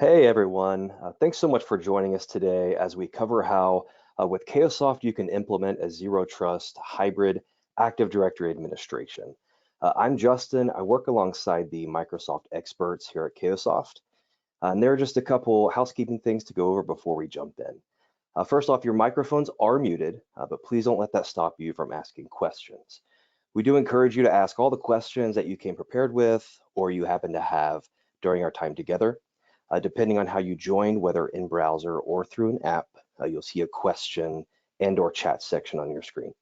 Hey everyone, thanks so much for joining us today as we cover how with Cayosoft you can implement a zero trust hybrid Active Directory administration. I'm Justin. I work alongside the Microsoft experts here at Cayosoft, and there are just a couple housekeeping things to go over before we jump in. First off, your microphones are muted, but please don't let that stop you from asking questions. We do encourage you to ask all the questions that you came prepared with or you happen to have during our time together. Depending on how you join, whether in browser or through an app, you'll see a question and or chat section on your screen.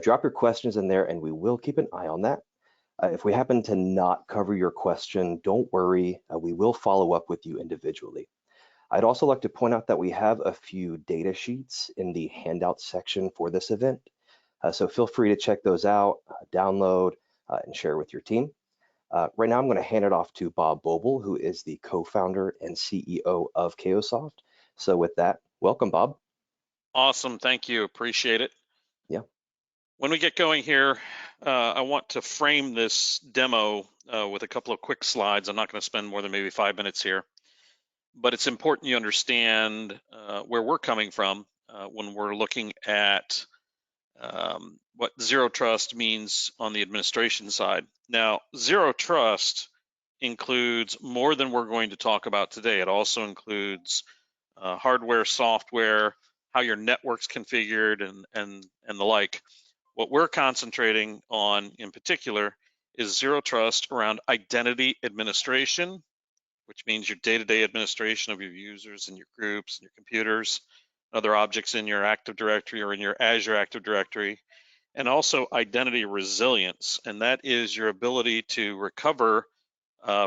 Drop your questions in there and we will keep an eye on that. If we happen to not cover your question, don't worry, we will follow up with you individually. I'd also like to point out that we have a few data sheets in the handout section for this event. So feel free to check those out, download, and share with your team. Right now, I'm going to hand it off to Bob Boble, who is the co-founder and CEO of Cayosoft. So with that, welcome, Bob. Awesome, thank you, appreciate it. Yeah. When we get going here, I want to frame this demo with a couple of quick slides. I'm not going to spend more than maybe 5 minutes here, but it's important you understand where we're coming from when we're looking at what zero trust means on the administration side. Now, zero trust includes more than we're going to talk about today. It also includes hardware, software, how your network's configured, and the like. What we're concentrating on in particular is zero trust around identity administration, which means your day-to-day administration of your users and your groups and your computers, other objects in your Active Directory or in your Azure Active Directory, and also identity resilience, and that is your ability to recover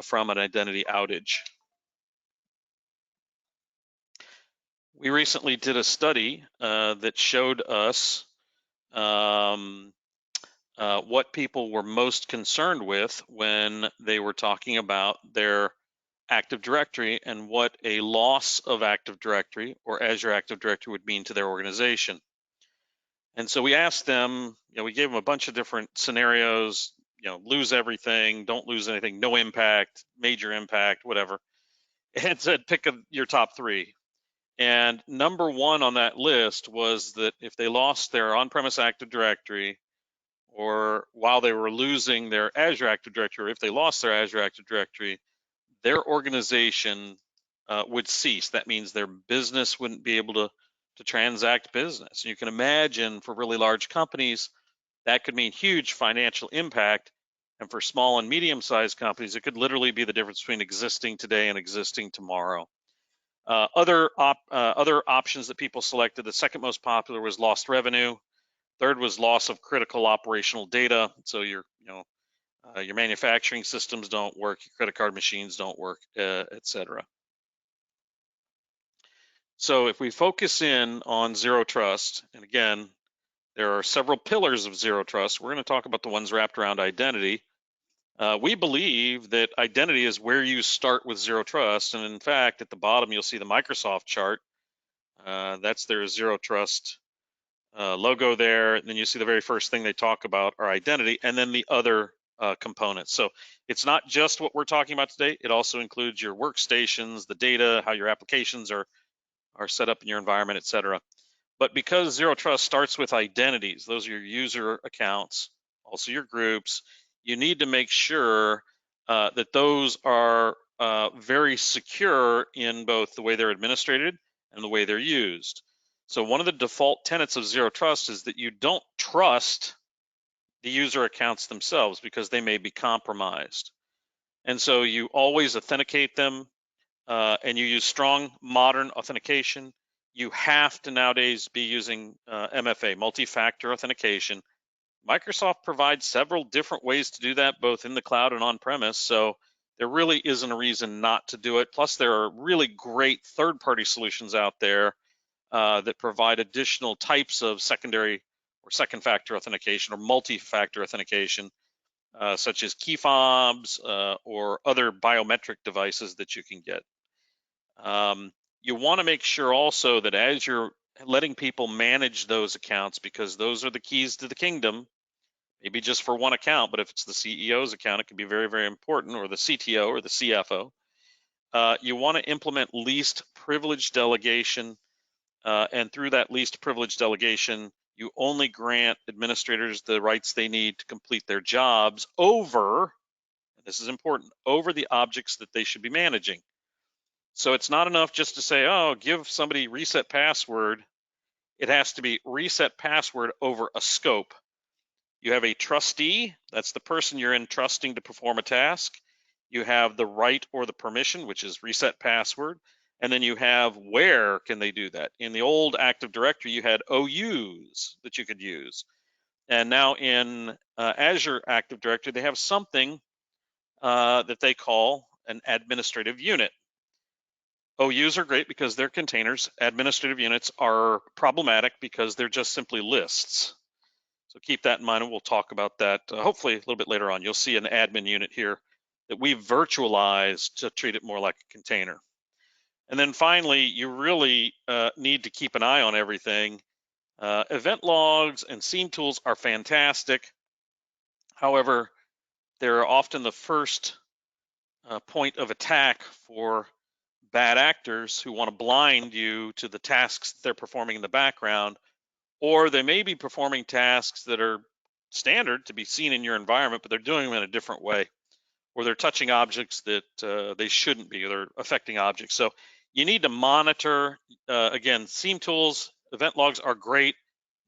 from an identity outage. We recently did a study that showed us what people were most concerned with when they were talking about their Active Directory and what a loss of Active Directory or Azure Active Directory would mean to their organization. And so we asked them, we gave them a bunch of different scenarios, lose everything, don't lose anything, no impact, major impact, whatever, and said pick your top three. And number one on that list was that if they lost their on-premise Active Directory, or while they were losing their Azure Active Directory, or if they lost their Azure Active Directory, their organization would cease. That means their business wouldn't be able to transact business. You can imagine for really large companies, that could mean huge financial impact. And for small and medium-sized companies, it could literally be the difference between existing today and existing tomorrow. Other options that people selected, the second most popular was lost revenue. Third was loss of critical operational data. So your manufacturing systems don't work, your credit card machines don't work, etc. So if we focus in on zero trust, and again, there are several pillars of zero trust. We're going to talk about the ones wrapped around identity. We believe that identity is where you start with zero trust. And in fact, at the bottom, you'll see the Microsoft chart. That's their zero trust logo there. And then you see the very first thing they talk about are identity and then the other components. So it's not just what we're talking about today. It also includes your workstations, the data, how your applications are set up in your environment, et cetera. But because zero trust starts with identities, those are your user accounts, also your groups, you need to make sure that those are very secure in both the way they're administrated and the way they're used. So one of the default tenets of zero trust is that you don't trust the user accounts themselves because they may be compromised. And so you always authenticate them and you use strong modern authentication. You have to nowadays be using MFA, multi-factor authentication. Microsoft provides several different ways to do that, both in the cloud and on-premise. So there really isn't a reason not to do it. Plus, there are really great third-party solutions out there that provide additional types of secondary or second-factor authentication or multi-factor authentication, such as key fobs or other biometric devices that you can get. You want to make sure also that as you're letting people manage those accounts, because those are the keys to the kingdom, maybe just for one account, but if it's the CEO's account, it can be very, very important, or the CTO or the CFO. You want to implement least privilege delegation, and through that least privilege delegation, you only grant administrators the rights they need to complete their jobs over, and this is important, over the objects that they should be managing. So it's not enough just to say, oh, give somebody reset password. It has to be reset password over a scope. You have a trustee, that's the person you're entrusting to perform a task. You have the right or the permission, which is reset password. And then you have where can they do that. In the old Active Directory, you had OUs that you could use. And now in Azure Active Directory, they have something that they call an administrative unit. OUs are great because they're containers. Administrative units are problematic because they're just simply lists. So keep that in mind, and we'll talk about that hopefully a little bit later on. You'll see an admin unit here that we've virtualized to treat it more like a container. And then finally, you really need to keep an eye on everything. Event logs and scene tools are fantastic. However, they're often the first point of attack for bad actors who want to blind you to the tasks they're performing in the background, or they may be performing tasks that are standard to be seen in your environment, but they're doing them in a different way, or they're touching objects that they shouldn't be, or they're affecting objects. So you need to monitor. Again, seam tools, event logs are great.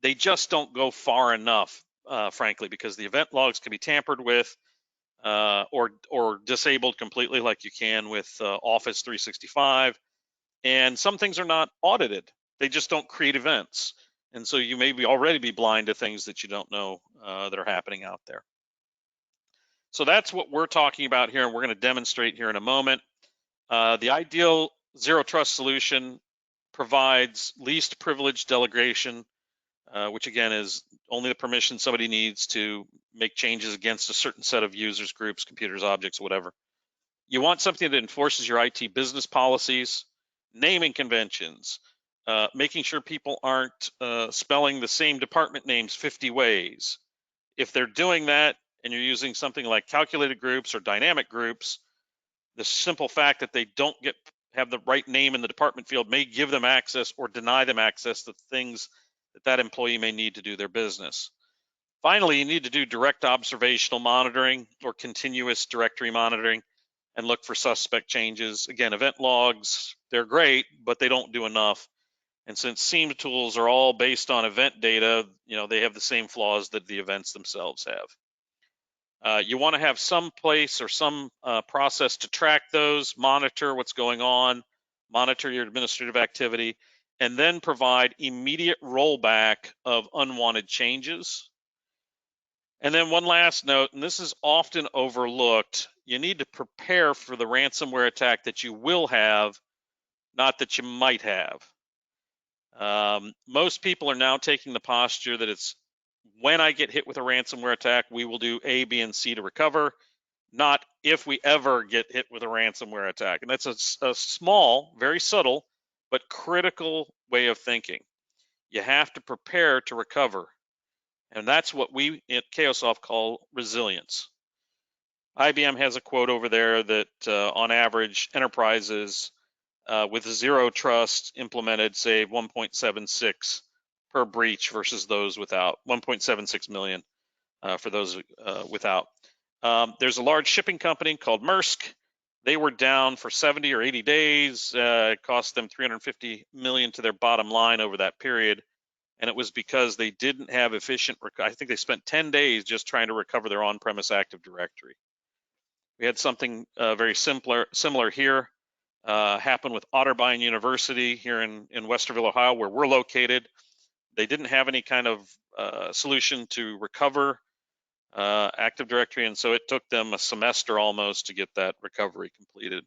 They just don't go far enough, frankly, because the event logs can be tampered with or disabled completely, like you can with Office 365. And some things are not audited. They just don't create events. And so you may already be blind to things that you don't know that are happening out there. So that's what we're talking about here, and we're going to demonstrate here in a moment. The ideal zero trust solution provides least privilege delegation, which again is only the permission somebody needs to make changes against a certain set of users, groups, computers, objects, whatever. You want something that enforces your IT business policies, naming conventions, making sure people aren't spelling the same department names 50 ways. If they're doing that and you're using something like calculated groups or dynamic groups, the simple fact that they don't have the right name in the department field may give them access or deny them access to things that employee may need to do their business. Finally, you need to do direct observational monitoring or continuous directory monitoring and look for suspect changes. Again, event logs, they're great, but they don't do enough. And since SIEM tools are all based on event data, they have the same flaws that the events themselves have. You want to have some place or some process to track those, monitor what's going on, monitor your administrative activity, and then provide immediate rollback of unwanted changes. And then one last note, and this is often overlooked, you need to prepare for the ransomware attack that you will have, not that you might have. Most people are now taking the posture that it's when I get hit with a ransomware attack, we will do A, B, and C to recover, not if we ever get hit with a ransomware attack. And that's a small, very subtle, but critical way of thinking. You have to prepare to recover. And that's what we at Cayosoft call resilience. IBM has a quote over there that on average, enterprises with zero trust implemented save 1.76 per breach versus those without, 1.76 million for those without. There's a large shipping company called Maersk. They were down for 70 or 80 days. It cost them 350 million to their bottom line over that period. And it was because they didn't have efficient, I think they spent 10 days just trying to recover their on-premise Active Directory. We had something very similar here happen with Otterbein University here in Westerville, Ohio, where we're located. They didn't have any kind of solution to recover Active Directory, and so it took them a semester almost to get that recovery completed.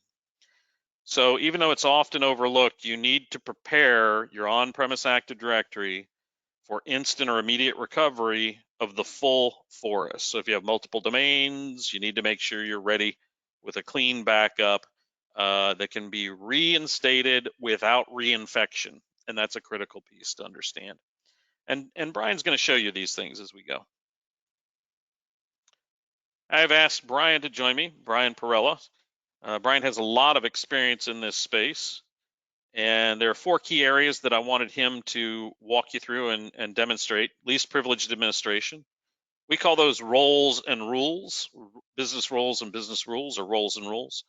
So even though it's often overlooked, you need to prepare your on-premise Active Directory for instant or immediate recovery of the full forest. So if you have multiple domains, you need to make sure you're ready with a clean backup that can be reinstated without reinfection. And that's a critical piece to understand. And Brian's going to show you these things as we go. I've asked Brian to join me, Brian Perella. Brian has a lot of experience in this space, and there are 4 key areas that I wanted him to walk you through and demonstrate. Least privileged administration. We call those roles and rules, business roles and business rules, or roles and rules.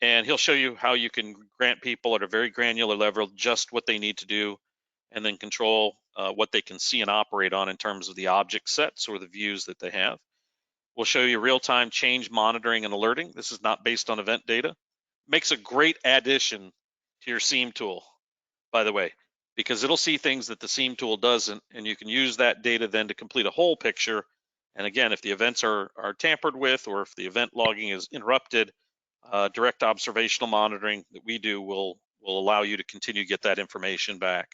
And he'll show you how you can grant people at a very granular level just what they need to do, and then control what they can see and operate on in terms of the object sets or the views that they have. We'll show you real-time change monitoring and alerting. This is not based on event data. Makes a great addition to your SIEM tool, by the way, because it'll see things that the SIEM tool doesn't, and you can use that data then to complete a whole picture. And again, if the events are tampered with, or if the event logging is interrupted, direct observational monitoring that we do will allow you to continue to get that information back.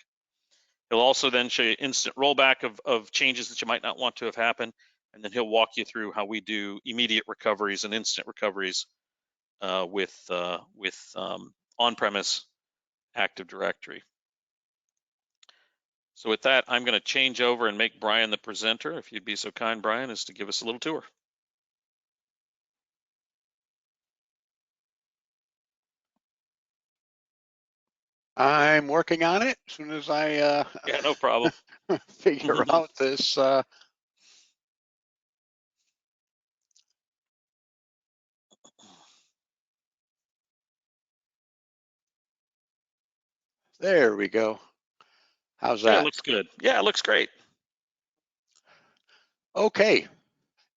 He'll also then show you instant rollback of changes that you might not want to have happened, and then he'll walk you through how we do immediate recoveries and instant recoveries with on-premise Active Directory. So with that, I'm going to change over and make Brian the presenter. If you'd be so kind, Brian, as to give us a little tour. I'm working on it as soon as I yeah, no problem. figure out this. There we go. How's that? Yeah, it looks good. Yeah, it looks great. Okay.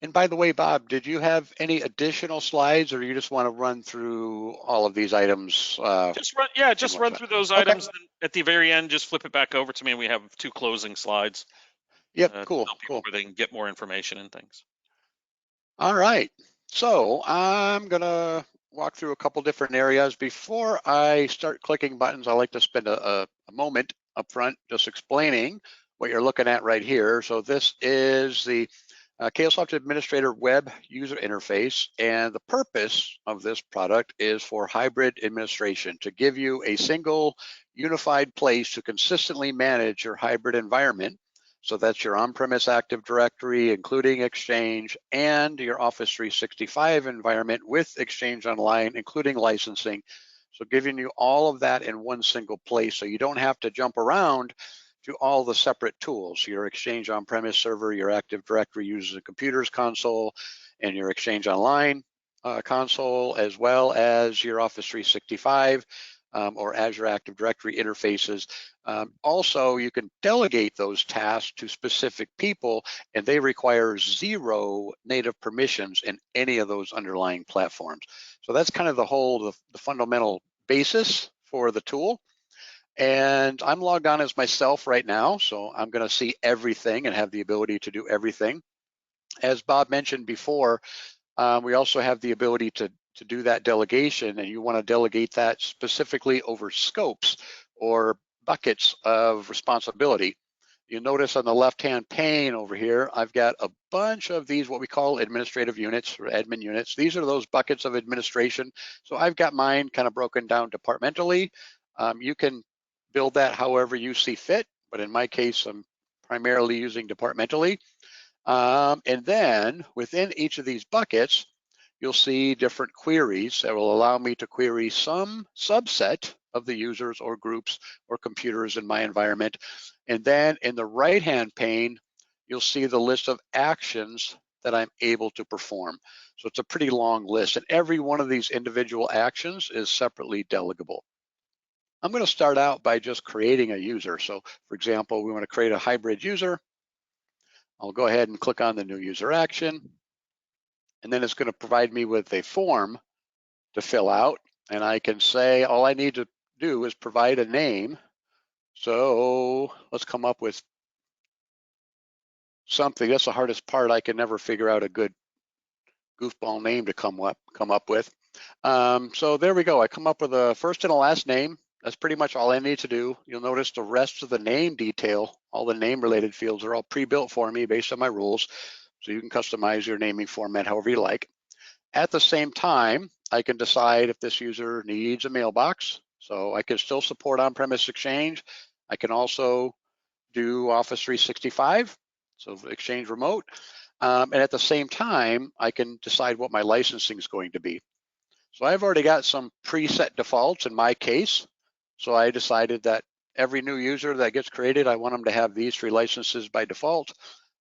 And by the way, Bob, did you have any additional slides, or you just want to run through all of these items? Just run through those items. And at the very end, just flip it back over to me, and we have 2 closing slides. Yep, cool. To help people where they can get more information and things. All right. So I'm gonna walk through a couple different areas. Before I start clicking buttons, I like to spend a moment up front just explaining what you're looking at right here. So this is the Cayosoft Administrator Web User Interface, and the purpose of this product is for hybrid administration, to give you a single unified place to consistently manage your hybrid environment. So that's your on-premise Active Directory, including Exchange, and your Office 365 environment with Exchange Online, including licensing. So giving you all of that in one single place, so you don't have to jump around to all the separate tools, your Exchange on-premise server, your Active Directory users and computers console, and your Exchange Online console, as well as your Office 365 or Azure Active Directory interfaces. Also, you can delegate those tasks to specific people, and they require 0 native permissions in any of those underlying platforms. So that's kind of the fundamental basis for the tool. And I'm logged on as myself right now, so I'm going to see everything and have the ability to do everything. As Bob mentioned before, we also have the ability to do that delegation, and you want to delegate that specifically over scopes or buckets of responsibility. You'll notice on the left-hand pane over here, I've got a bunch of these, what we call administrative units or admin units. These are those buckets of administration. So I've got mine kind of broken down departmentally. You can build that however you see fit, but in my case, I'm primarily using departmentally. And then within each of these buckets, you'll see different queries that will allow me to query some subset of the users or groups or computers in my environment. And then in the right-hand pane, you'll see the list of actions that I'm able to perform. So it's a pretty long list, and every one of these individual actions is separately delegable. I'm going to start out by just creating a user. So for example, we want to create a hybrid user. I'll go ahead and click on the new user action. And then it's going to provide me with a form to fill out. And I can say, all I need to do is provide a name. So let's come up with something. That's the hardest part. I can never figure out a good goofball name to come up with. So there we go. I come up with a first and a last name. That's pretty much all I need to do. You'll notice the rest of the name detail, all the name related fields are all pre-built for me based on my rules. So you can customize your naming format however you like. At the same time, I can decide if this user needs a mailbox. So I can still support on-premise Exchange. I can also do Office 365, so Exchange Remote. And at the same time, I can decide what my licensing is going to be. So I've already got some preset defaults in my case. So I decided that every new user that gets created, I want them to have these 3 licenses by default.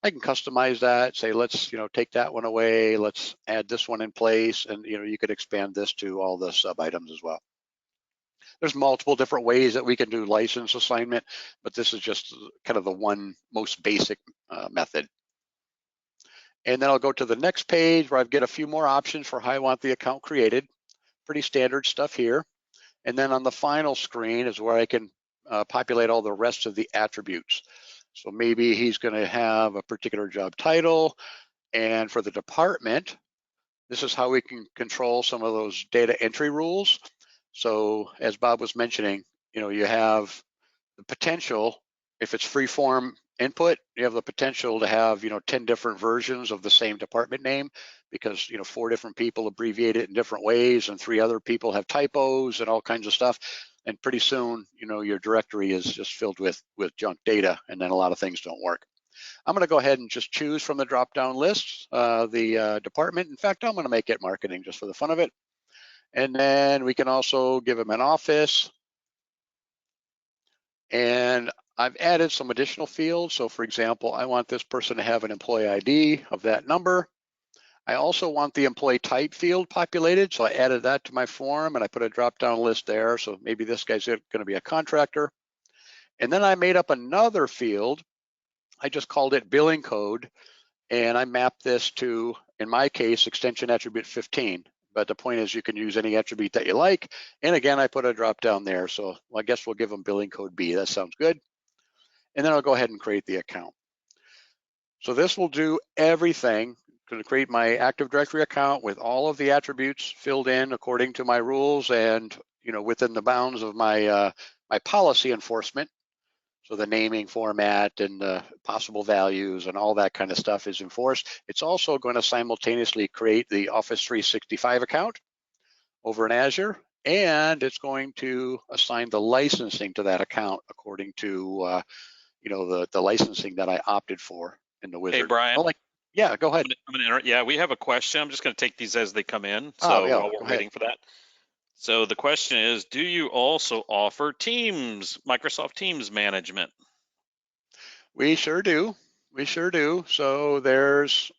I can customize that, say, let's take that one away, let's add this one in place, and you could expand this to all the sub items as well. There's multiple different ways that we can do license assignment, but this is just kind of the one most basic method. And then I'll go to the next page where I get a few more options for how I want the account created. Pretty standard stuff here. And then on the final screen is where I can populate all the rest of the attributes. So maybe he's going to have a particular job title. And for the department, this is how we can control some of those data entry rules. So as Bob was mentioning, you have the potential, if it's free form input, you have the potential to have 10 different versions of the same department name, because 4 different people abbreviate it in different ways and 3 other people have typos and all kinds of stuff, and pretty soon your directory is just filled with junk data, and then a lot of things don't work. I'm going to go ahead and just choose from the drop down list the department. In fact, I'm going to make it marketing just for the fun of it, and then we can also give them an office. And I've added some additional fields. So for example, I want this person to have an employee ID of that number. I also want the employee type field populated. So I added that to my form and I put a drop down list there. So maybe this guy's going to be a contractor. And then I made up another field. I just called it billing code. And I mapped this to, in my case, extension attribute 15. But the point is you can use any attribute that you like. And again, I put a drop down there. So I guess we'll give them billing code B. That sounds good. And then I'll go ahead and create the account. So this will do everything. I'm going to create my Active Directory account with all of the attributes filled in according to my rules and within the bounds of my my policy enforcement. So the naming format and the possible values and all that kind of stuff is enforced. It's also going to simultaneously create the Office 365 account over in Azure, and it's going to assign the licensing to that account according to the licensing that I opted for in the wizard. Hey, Brian. Yeah, go ahead. Yeah, we have a question. I'm just going to take these as they come in. So while we're waiting for that. So the question is, do you also offer Teams, Microsoft Teams management? We sure do. We sure do. So there's,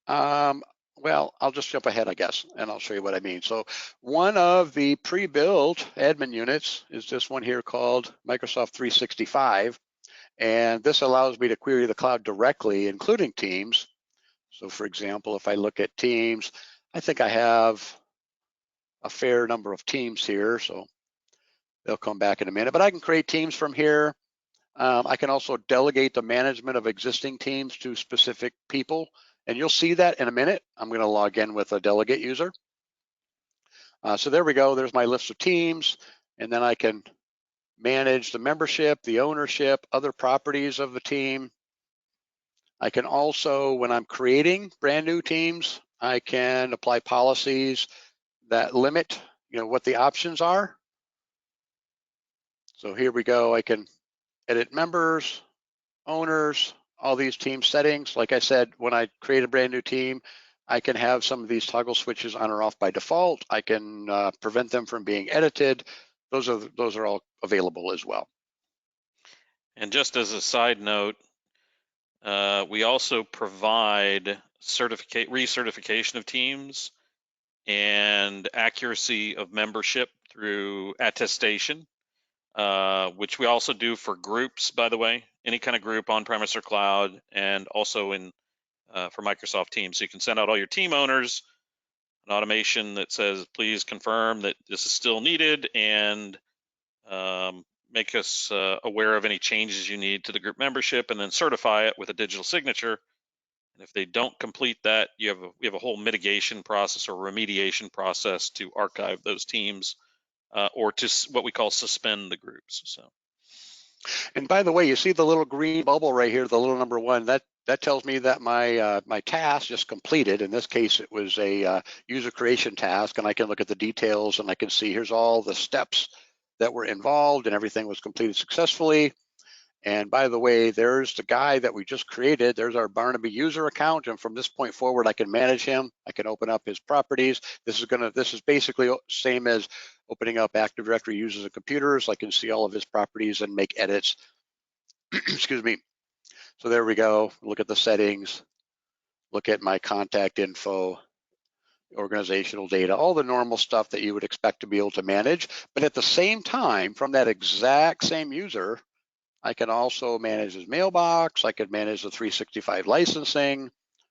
well, I'll just jump ahead, I guess, and I'll show you what I mean. So one of the pre-built admin units is this one here called Microsoft 365. And this allows me to query the cloud directly, including Teams. So for example, if I look at Teams, I think I have a fair number of teams here. So they'll come back in a minute, but I can create teams from here. I can also delegate the management of existing teams to specific people. And you'll see that in a minute. I'm going to log in with a delegate user. So there we go. There's my list of teams. And then I can manage the membership, the ownership, other properties of the team. I can also, when I'm creating brand new teams, I can apply policies that limit, what the options are. So here we go. I can edit members, owners, all these team settings. Like I said, when I create a brand new team, I can have some of these toggle switches on or off by default. I can prevent them from being edited. Those are all available as well. And just as a side note, we also provide recertification of teams and accuracy of membership through attestation, which we also do for groups, by the way, any kind of group on-premise or cloud, and also for Microsoft Teams. So you can send out all your team owners an automation that says, please confirm that this is still needed, and make us aware of any changes you need to the group membership, and then certify it with a digital signature. And if they don't complete that, we have a whole mitigation process or remediation process to archive those teams, or to what we call suspend the groups. So. And by the way, you see the little green bubble right here, the little number 1. That tells me that my my task just completed. In this case, it was a user creation task, and I can look at the details and I can see here's all the steps that were involved and everything was completed successfully. And by the way, there's the guy that we just created. There's our Barnaby user account. And from this point forward, I can manage him. I can open up his properties. This is basically same as opening up Active Directory users and computers. I can see all of his properties and make edits. Excuse me. So there we go. Look at the settings. Look at my contact info, organizational data, all the normal stuff that you would expect to be able to manage. But at the same time, from that exact same user, I can also manage his mailbox. I could manage the 365 licensing,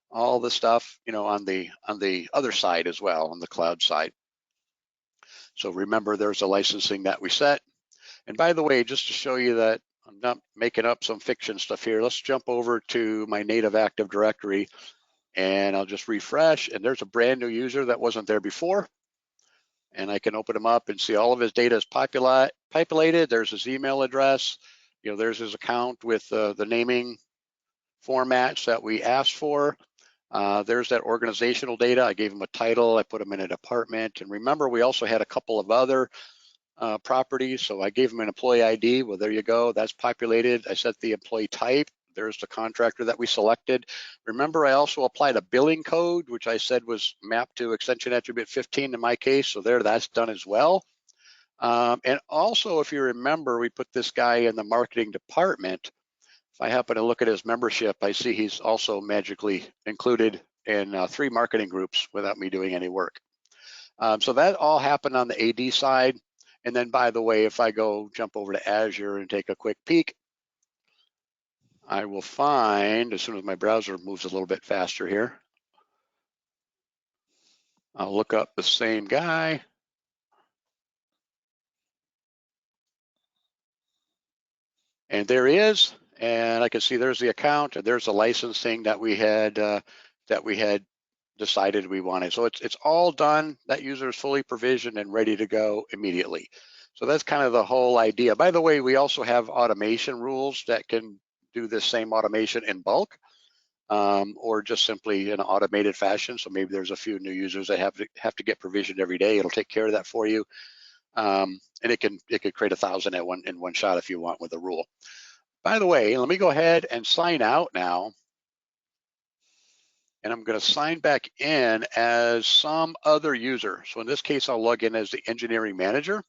all the stuff, on the other side as well, on the cloud side. So remember, there's a licensing that we set. And by the way, just to show you that I'm not making up some fiction stuff here, let's jump over to my native Active Directory, and I'll just refresh. And there's a brand new user that wasn't there before. And I can open him up and see all of his data is populated. There's his email address. There's his account with the naming formats that we asked for. There's that organizational data. I gave him a title. I put him in a department. And remember, we also had a couple of other properties. So I gave him an employee ID. Well, there you go. That's populated. I set the employee type. There's the contractor that we selected. Remember, I also applied a billing code, which I said was mapped to extension attribute 15 in my case. So that's done as well. And also, if you remember, we put this guy in the marketing department. If I happen to look at his membership, I see he's also magically included in 3 marketing groups without me doing any work. So that all happened on the AD side. And then, by the way, if I go jump over to Azure and take a quick peek, I will find, as soon as my browser moves a little bit faster here, I'll look up the same guy. And there he is. And I can see there's the account, and there's the licensing that we had decided we wanted. So it's all done. That user is fully provisioned and ready to go immediately. So that's kind of the whole idea. By the way, we also have automation rules that can do this same automation in bulk, or just simply in an automated fashion. So maybe there's a few new users that have to get provisioned every day. It'll take care of that for you. And it could create 1,000 in one shot if you want with a rule. By the way, let me go ahead and sign out now. And I'm going to sign back in as some other user. So in this case, I'll log in as the engineering manager.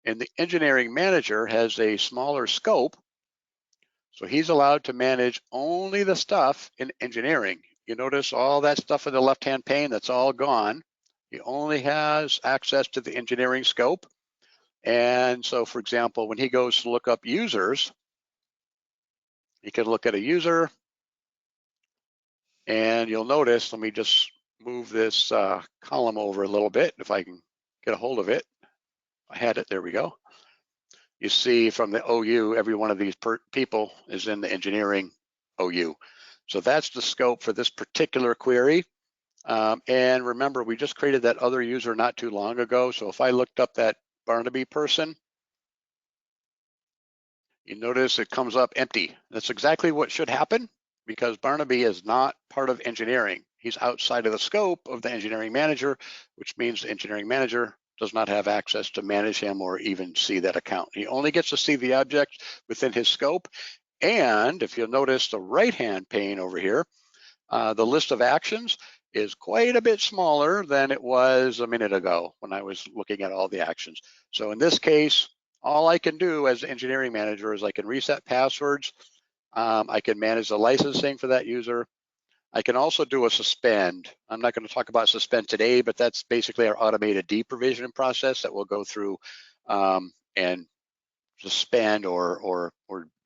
And the engineering manager has a smaller scope. So he's allowed to manage only the stuff in engineering. You notice all that stuff in the left-hand pane, that's all gone. He only has access to the engineering scope. And so, for example, when he goes to look up users, he can look at a user. And you'll notice, let me just move this column over a little bit if I can get a hold of it. I had it, there we go. You see from the OU, every one of these people is in the engineering OU. So that's the scope for this particular query. And remember, we just created that other user not too long ago. So if I looked up that Barnaby person, you notice it comes up empty. That's exactly what should happen, because Barnaby is not part of engineering. He's outside of the scope of the engineering manager, which means the engineering manager does not have access to manage him or even see that account. He only gets to see the object within his scope. And if you'll notice the right-hand pane over here, the list of actions is quite a bit smaller than it was a minute ago when I was looking at all the actions. So in this case, all I can do as the engineering manager is I can reset passwords. I can manage the licensing for that user. I can also do a suspend. I'm not going to talk about suspend today, but that's basically our automated deprovisioning process that we'll go through and suspend or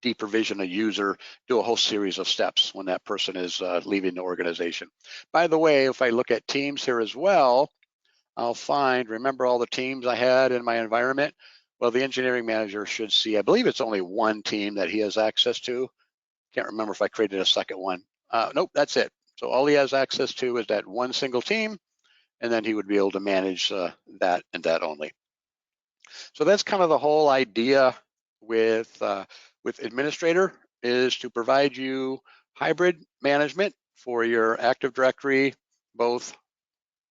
deprovision a user, do a whole series of steps when that person is leaving the organization. By the way, if I look at teams here as well, I'll find, remember all the teams I had in my environment? Well, the engineering manager should see, I believe it's only one team that he has access to. Can't remember if I created a second one. Nope, that's it. So all he has access to is that one single team, and then he would be able to manage that and that only. So that's kind of the whole idea with administrator, is to provide you hybrid management for your Active Directory, both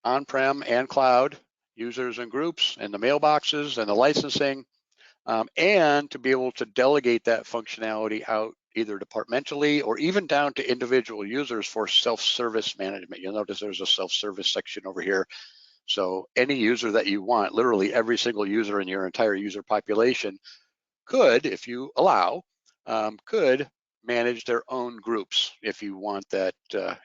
on-prem and cloud, users and groups, and the mailboxes and the licensing. and to be able to delegate that functionality out either departmentally or even down to individual users for self-service management. You'll notice there's a self-service section over here. So any user that you want, literally every single user in your entire user population could, if you allow, could manage their own groups if you want that,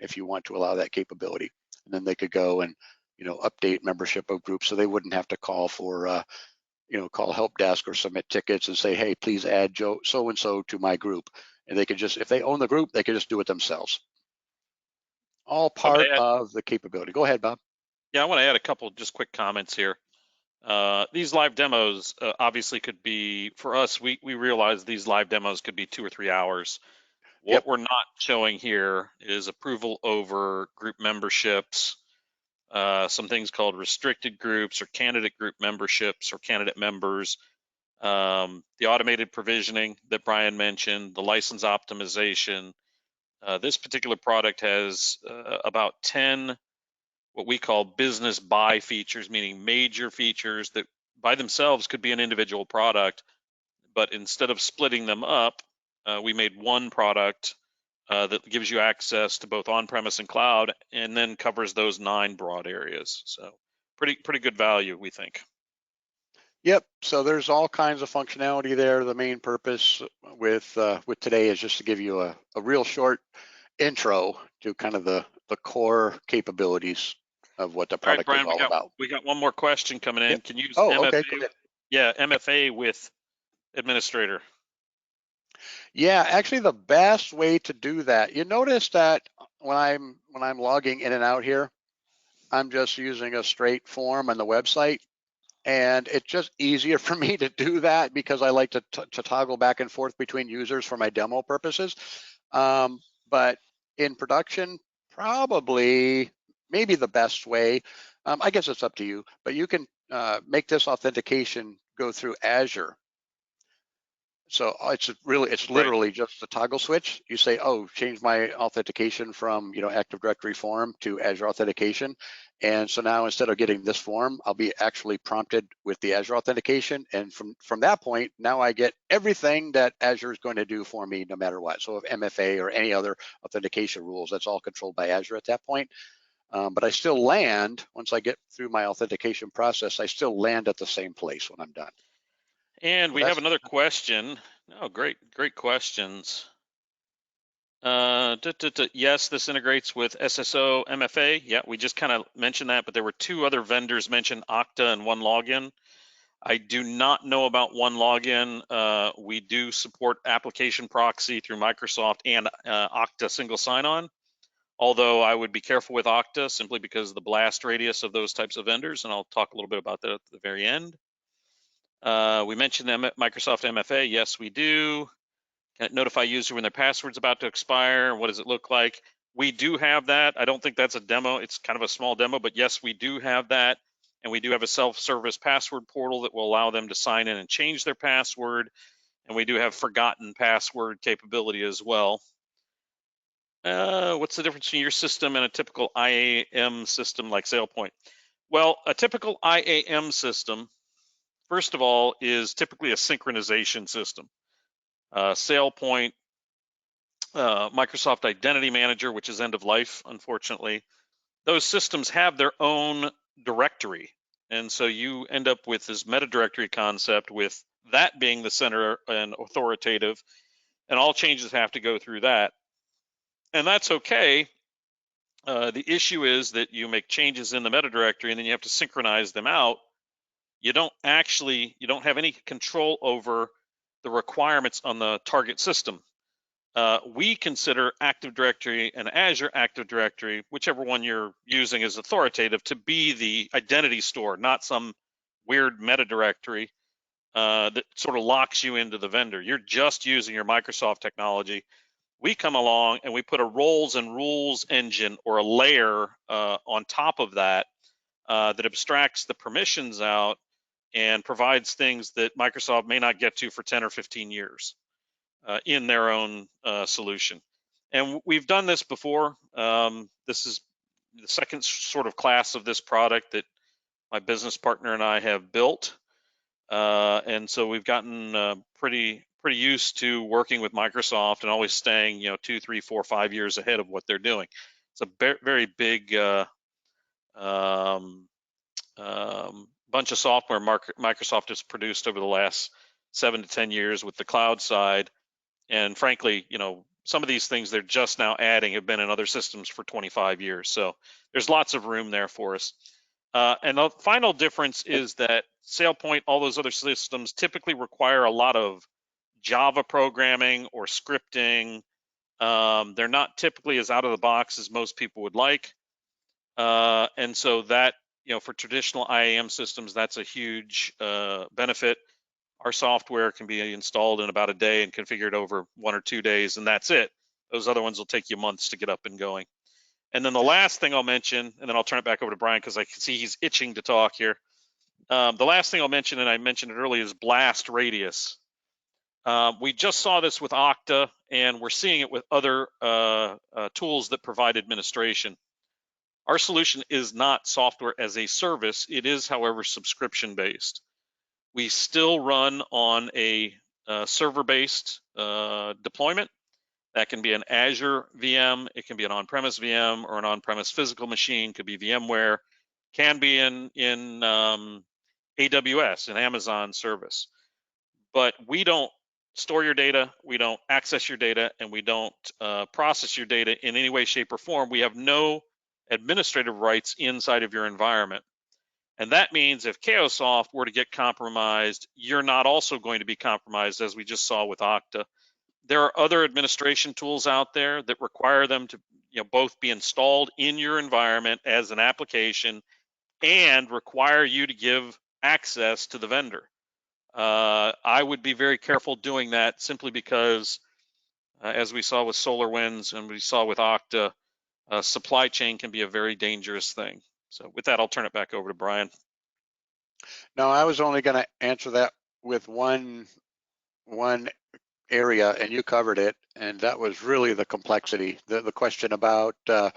if you want to allow that capability. And then they could go and, update membership of groups so they wouldn't have to call for, call help desk or submit tickets and say, hey, please add Joe so-and-so to my group. And they could just, if they own the group, they could just do it themselves. All part of the capability. Go ahead, Bob. Yeah, I want to add a couple just quick comments here. These live demos obviously could be, for us, we realize these live demos could be 2 or 3 hours. What we're not showing here is approval over group memberships, some things called restricted groups or candidate group memberships or candidate members, the automated provisioning that Brian mentioned, the license optimization. This particular product has about 10 what we call business buy features, meaning major features that by themselves could be an individual product, but instead of splitting them up, we made one product that gives you access to both on-premise and cloud, and then covers those 9 broad areas. So pretty good value, we think. Yep. So there's all kinds of functionality there. The main purpose with today is just to give you a real short intro to kind of the core capabilities of what the product is all about. We got one more question coming in. Yep. Can you use MFA? Okay, go ahead. Yeah, MFA with administrator. Yeah, actually the best way to do that, you notice that when I'm logging in and out here, I'm just using a straight form on the website, and it's just easier for me to do that because I like to toggle back and forth between users for my demo purposes. But in production, probably maybe the best way, I guess it's up to you, but you can make this authentication go through Azure. So it's literally just a toggle switch. You say, oh, change my authentication from Active Directory form to Azure authentication. And so now instead of getting this form, I'll be actually prompted with the Azure authentication. And from that point, now I get everything that Azure is going to do for me no matter what. So if MFA or any other authentication rules, that's all controlled by Azure at that point. But I still land, once I get through my authentication process, I still land at the same place when I'm done. And we have another question. Oh, great questions. Yes, this integrates with SSO MFA. Yeah, we just kind of mentioned that, but there were 2 other vendors mentioned, Okta and OneLogin. I do not know about OneLogin. We do support application proxy through Microsoft and Okta single sign-on, although I would be careful with Okta simply because of the blast radius of those types of vendors, and I'll talk a little bit about that at the very end. We mentioned Microsoft MFA. Yes, we do. Can it notify user when their password's about to expire? What does it look like? We do have that. I don't think that's a demo. It's kind of a small demo, but yes, we do have that. And we do have a self-service password portal that will allow them to sign in and change their password. And we do have forgotten password capability as well. What's the difference between your system and a typical IAM system like SailPoint? Well, a typical IAM system, first of all, is typically a synchronization system. SailPoint, Microsoft Identity Manager, which is end of life, unfortunately, those systems have their own directory. And so you end up with this meta directory concept with that being the center and authoritative, and all changes have to go through that. And that's okay. The issue is that you make changes in the meta directory and then you have to synchronize them out. You don't have any control over the requirements on the target system. We consider Active Directory and Azure Active Directory, whichever one you're using is authoritative, to be the identity store, not some weird meta directory that sort of locks you into the vendor. You're just using your Microsoft technology. We come along and we put a roles and rules engine or a layer on top of that that abstracts the permissions out and provides things that Microsoft may not get to for 10 or 15 years in their own solution. And we've done this before. This is the second sort of class of this product that my business partner and I have built. And so we've gotten pretty used to working with Microsoft and always staying, 2, 3, 4, 5 years ahead of what they're doing. It's a very big bunch of software Microsoft has produced over the last 7 to 10 years with the cloud side. And frankly, some of these things they're just now adding have been in other systems for 25 years. So there's lots of room there for us. And the final difference is that SailPoint, all those other systems typically require a lot of Java programming or scripting. They're not typically as out of the box as most people would like. And so that, for traditional IAM systems, that's a huge benefit. Our software can be installed in about a day and configured over 1 or 2 days, and that's it. Those other ones will take you months to get up and going. And then the last thing I'll mention, and then I'll turn it back over to Brian because I can see he's itching to talk here. The last thing I'll mention, and I mentioned it earlier, is blast radius. We just saw this with Okta, and we're seeing it with other tools that provide administration. Our solution is not software as a service. It is, however, subscription-based. We still run on a server-based deployment. That can be an Azure VM, it can be an on-premise VM or an on-premise physical machine, could be VMware, can be in AWS, an Amazon service. But we don't store your data, we don't access your data, and we don't process your data in any way, shape, or form. We have no administrative rights inside of your environment. And that means if Cayosoft were to get compromised, you're not also going to be compromised, as we just saw with Okta. There are other administration tools out there that require them to both be installed in your environment as an application and require you to give access to the vendor. I would be very careful doing that simply because, as we saw with SolarWinds and we saw with Okta, supply chain can be a very dangerous thing. So with that, I'll turn it back over to Brian. No, I was only going to answer that with one area, and you covered it, and that was really the complexity, the question about the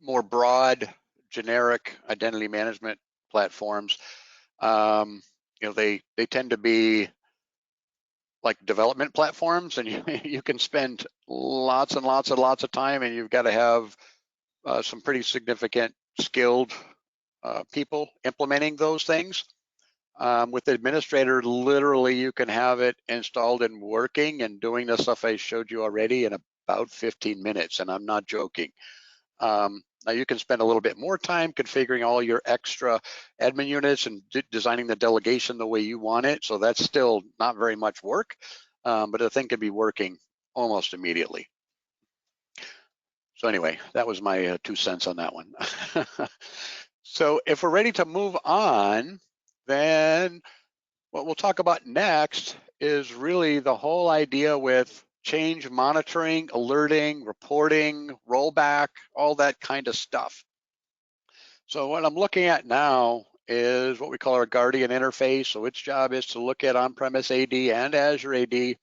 more broad, generic identity management platforms. They tend to be like development platforms, and you can spend lots and lots of time, and you've got to have some pretty significant skilled people implementing those things. With the administrator, literally you can have it installed and working and doing the stuff I showed you already in about 15 minutes, and I'm not joking. Now you can spend a little bit more time configuring all your extra admin units and designing the delegation the way you want it, so that's still not very much work, but the thing can be working almost immediately. So anyway, that was my 2 cents on that one. So if we're ready to move on, then what we'll talk about next is really the whole idea with change monitoring, alerting, reporting, rollback, all that kind of stuff. So what I'm looking at now is what we call our Guardian interface. So its job is to look at on-premise AD and Azure AD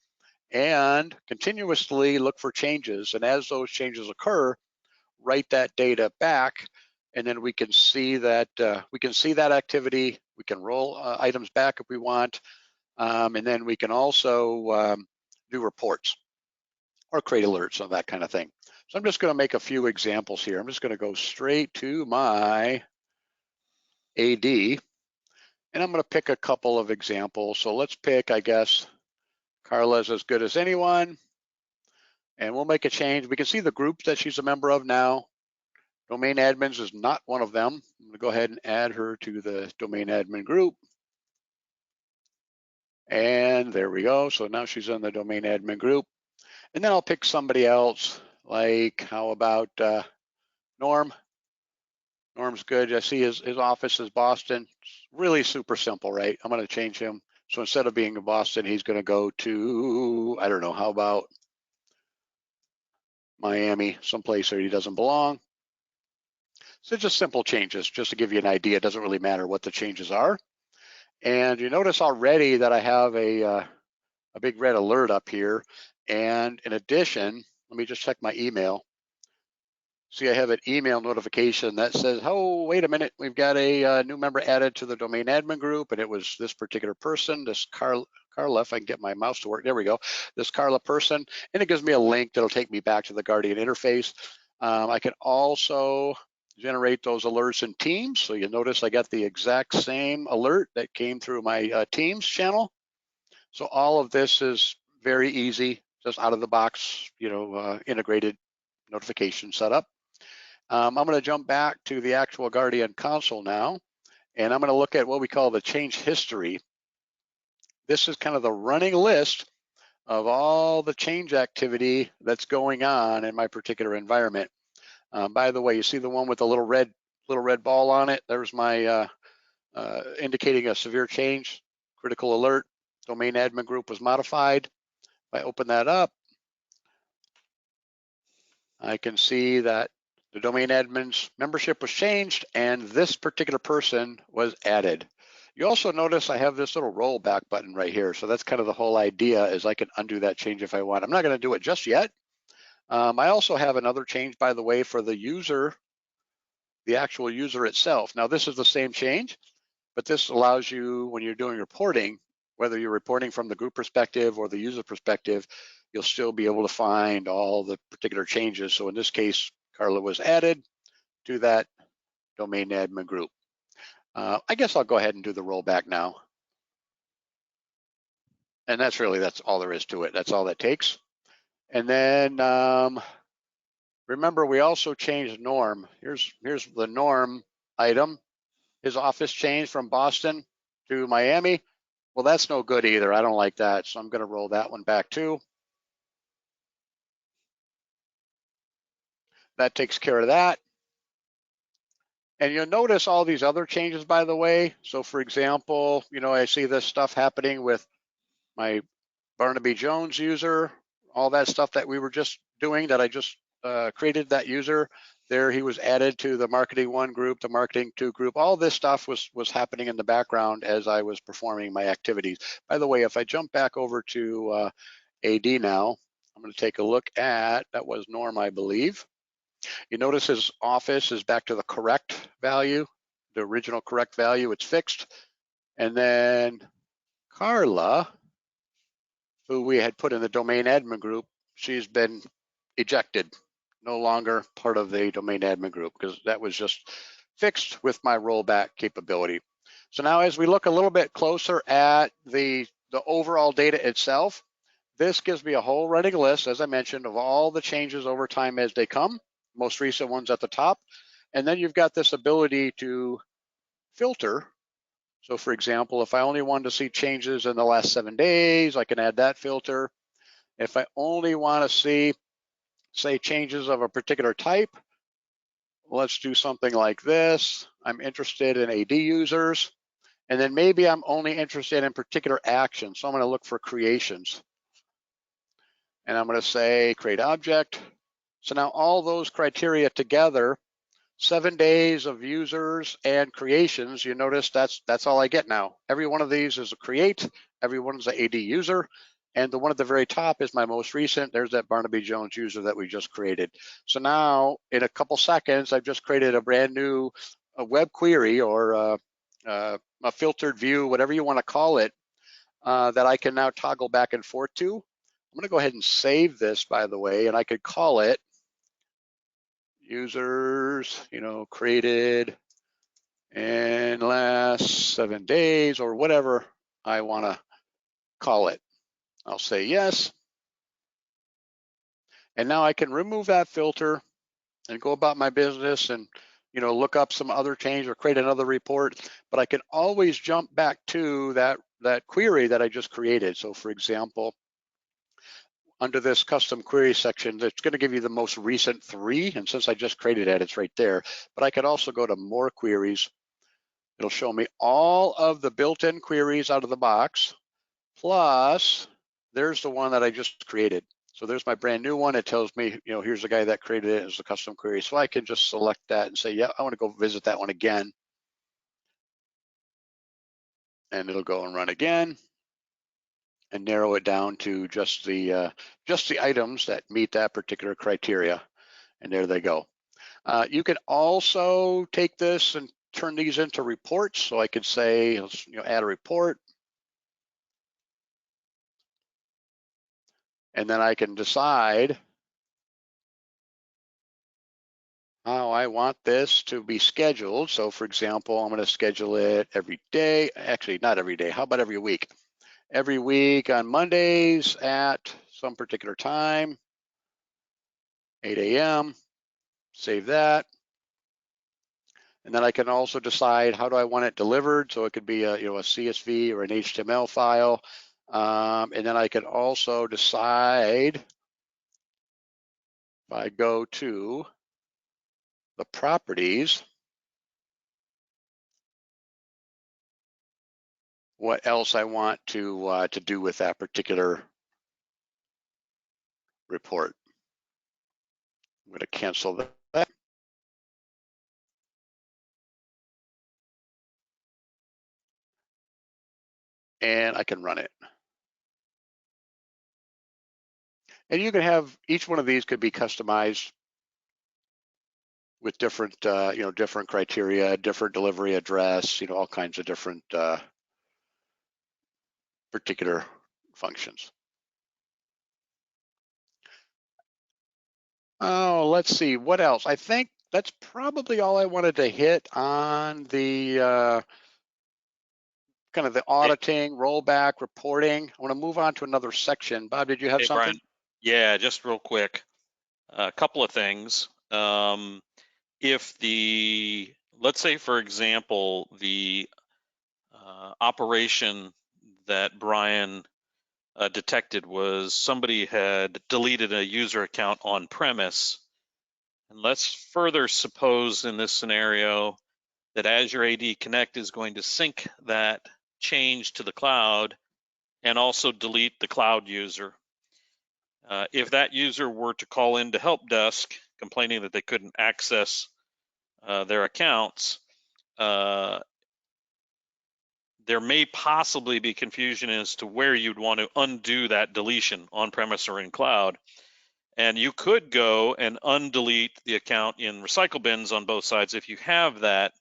and continuously look for changes. And as those changes occur, write that data back, and then we can see that activity. We can roll items back if we want, and then we can also do reports or create alerts on that kind of thing. So I'm just going to make a few examples here. I'm just going to go straight to my AD, and I'm going to pick a couple of examples. So let's pick, I guess, Carla's as good as anyone, and we'll make a change. We can see the group that she's a member of now. Domain admins is not one of them. I'm going to go ahead and add her to the domain admin group. And there we go. So now she's in the domain admin group. And then I'll pick somebody else, like how about Norm? Norm's good. I see his office is Boston. It's really super simple, right? I'm going to change him. So instead of being in Boston, he's going to go to, I don't know, how about Miami, someplace where he doesn't belong. So just simple changes, just to give you an idea. It doesn't really matter what the changes are. And you notice already that I have a big red alert up here. And in addition, let me just check my email. see I have an email notification that says, oh, wait a minute, we've got a new member added to the domain admin group, and it was this particular person, this Carla, if I can get my mouse to work, there we go, this Carla person, and it gives me a link that'll take me back to the Guardian interface. I can also generate those alerts in Teams. So you notice I got the exact same alert that came through my Teams channel. So all of this is very easy, just out of the box, integrated notification setup. I'm going to jump back to the actual Guardian console now, and I'm going to look at what we call the change history. This is kind of the running list of all the change activity that's going on in my particular environment. By the way, you see the one with the little red ball on it? There's my indicating a severe change, critical alert, domain admin group was modified. If I open that up, I can see that the domain admin's membership was changed and this particular person was added. You also notice I have this little rollback button right here. So that's kind of the whole idea, is I can undo that change if I want. I'm not going to do it just yet. I also have another change, by the way, for the user, the actual user itself. Now this is the same change, but this allows you, when you're doing reporting, whether you're reporting from the group perspective or the user perspective, you'll still be able to find all the particular changes. So in this case, Carla was added to that domain admin group. I guess I'll go ahead and do the rollback now. And that's all there is to it. That's all that takes. And then remember, we also changed Norm. Here's the Norm item. His office changed from Boston to Miami. Well, that's no good either. I don't like that. So I'm going to roll that one back too. That takes care of that. And you'll notice all these other changes, by the way. So for example, I see this stuff happening with my Barnaby Jones user, all that stuff that we were just doing, that I just created that user there. He was added to the marketing 1 group, the marketing 2 group. All this stuff was happening in the background as I was performing my activities. By the way, if I jump back over to AD now, I'm going to take a look at, that was Norm, I believe. You notice his office is back to the correct value, the original correct value, it's fixed. And then Carla, who we had put in the domain admin group, she's been ejected, no longer part of the domain admin group, because that was just fixed with my rollback capability. So now as we look a little bit closer at the overall data itself, this gives me a whole running list, as I mentioned, of all the changes over time as they come, most recent ones at the top. And then you've got this ability to filter. So for example, if I only wanted to see changes in the last 7 days, I can add that filter. If I only want to see, say, changes of a particular type, let's do something like this. I'm interested in AD users. And then maybe I'm only interested in particular actions. So I'm going to look for creations. And I'm going to say create object. So now all those criteria together, 7 days of users and creations, you notice that's all I get now. Every one of these is a create, every one is an AD user, and the one at the very top is my most recent. There's that Barnaby Jones user that we just created. So now in a couple seconds, I've just created a brand new web query, or a filtered view, whatever you want to call it, that I can now toggle back and forth to. I'm going to go ahead and save this, by the way, and I could call it users, created in last 7 days, or whatever I want to call it. I'll say yes. And now I can remove that filter and go about my business and look up some other change or create another report. But I can always jump back to that query that I just created. So for example, under this custom query section, it's going to give you the most recent 3. And since I just created it, it's right there. But I could also go to more queries. It'll show me all of the built-in queries out of the box. Plus, there's the one that I just created. So there's my brand new one. It tells me, here's the guy that created it as a custom query. So I can just select that and say, yeah, I want to go visit that one again. And it'll go and run again and narrow it down to just the items that meet that particular criteria. And there they go. You can also take this and turn these into reports. So I could say, add a report. And then I can decide how I want this to be scheduled. So for example, I'm going to schedule it every day. Actually, not every day. How about every week? Every week on Mondays at some particular time, 8 a.m. Save that. And then I can also decide how do I want it delivered. So it could be a CSV or an HTML file. And then I can also decide if I go to the properties, what else I want to do with that particular report. I'm going to cancel that. And I can run it. And you can have, each one of these could be customized with different, different criteria, different delivery address, all kinds of different particular functions. Oh, let's see, what else? I think that's probably all I wanted to hit on the kind of the auditing, rollback, reporting. I want to move on to another section. Bob, did you have something? Brian. Yeah, just real quick. A couple of things. If let's say, for example, the operation that Brian detected was somebody had deleted a user account on premise. And let's further suppose in this scenario that Azure AD Connect is going to sync that change to the cloud and also delete the cloud user. If that user were to call into help desk complaining that they couldn't access their accounts, there may possibly be confusion as to where you'd want to undo that deletion on premise or in cloud. And you could go and undelete the account in recycle bins on both sides if you have that.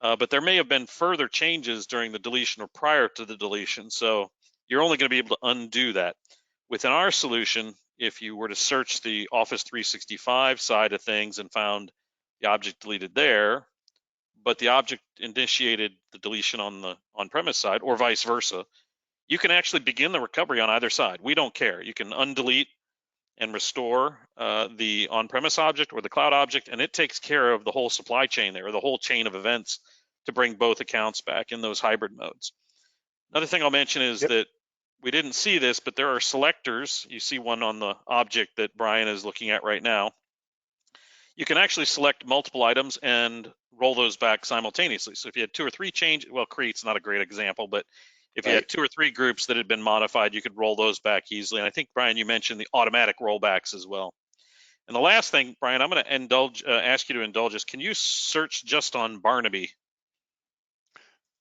But there may have been further changes during the deletion or prior to the deletion. So you're only going to be able to undo that. Within our solution, if you were to search the Office 365 side of things and found the object deleted there, but the object initiated the deletion on the on-premise side or vice versa, you can actually begin the recovery on either side. We don't care. You can undelete and restore the on-premise object or the cloud object, and it takes care of the whole supply chain there, or the whole chain of events to bring both accounts back in those hybrid modes. Another thing I'll mention is that we didn't see this, but there are selectors. You see one on the object that Brian is looking at right now. You can actually select multiple items and roll those back simultaneously. So if you had 2 or 3 changes, well, create's not a great example, but if you had 2 or 3 groups that had been modified, you could roll those back easily. And I think, Brian, you mentioned the automatic rollbacks as well. And the last thing, Brian, I'm going to ask you to indulge us. Can you search just on Barnaby?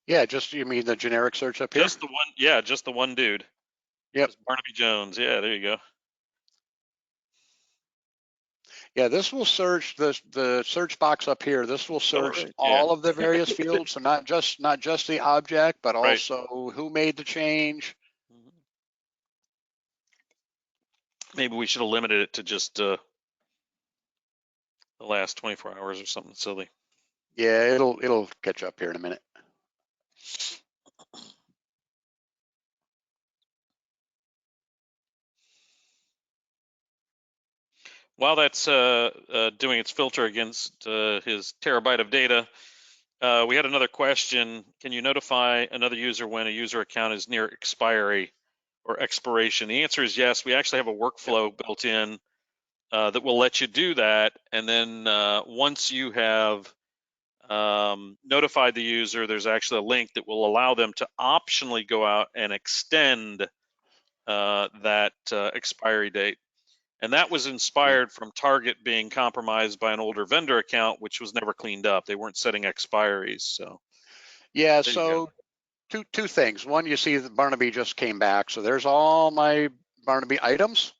Yeah, you mean the generic search up here? Just the one, yeah, just the one dude. Yep. Just Barnaby Jones. Yeah, there you go. Yeah, this will search the search box up here. This will search all of the various fields, so not just the object, but also who made the change. Maybe we should have limited it to just the last 24 hours or something silly. Yeah, it'll catch up here in a minute. While that's doing its filter against his terabyte of data, we had another question. Can you notify another user when a user account is near expiry or expiration? The answer is yes. We actually have a workflow built in that will let you do that. And then once you have notified the user, there's actually a link that will allow them to optionally go out and extend that expiry date. And that was inspired from Target being compromised by an older vendor account, which was never cleaned up. They weren't setting expiries. So yeah, so two things. One, you see that Barnaby just came back. So there's all my Barnaby items.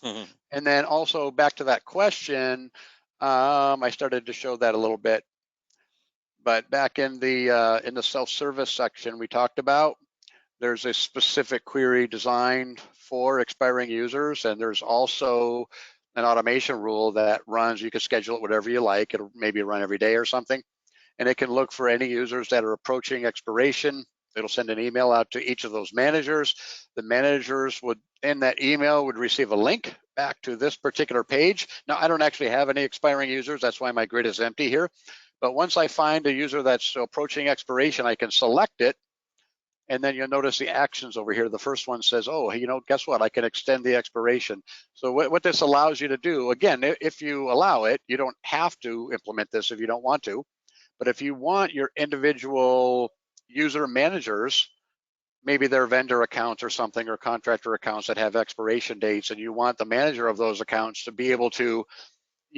And then also back to that question, I started to show that a little bit, but back in the self-service section we talked about, there's a specific query designed for expiring users, and there's also an automation rule that runs. You can schedule it whatever you like. It'll maybe run every day or something, and it can look for any users that are approaching expiration. It'll send an email out to each of those managers. The managers would, in that email, would receive a link back to this particular page. Now, I don't actually have any expiring users. That's why my grid is empty here. But once I find a user that's approaching expiration, I can select it. And then you'll notice the actions over here. The first one says, oh, guess what? I can extend the expiration. So what this allows you to do, again, if you allow it, you don't have to implement this if you don't want to. But if you want your individual user managers, maybe their vendor accounts or something, or contractor accounts that have expiration dates, and you want the manager of those accounts to be able to,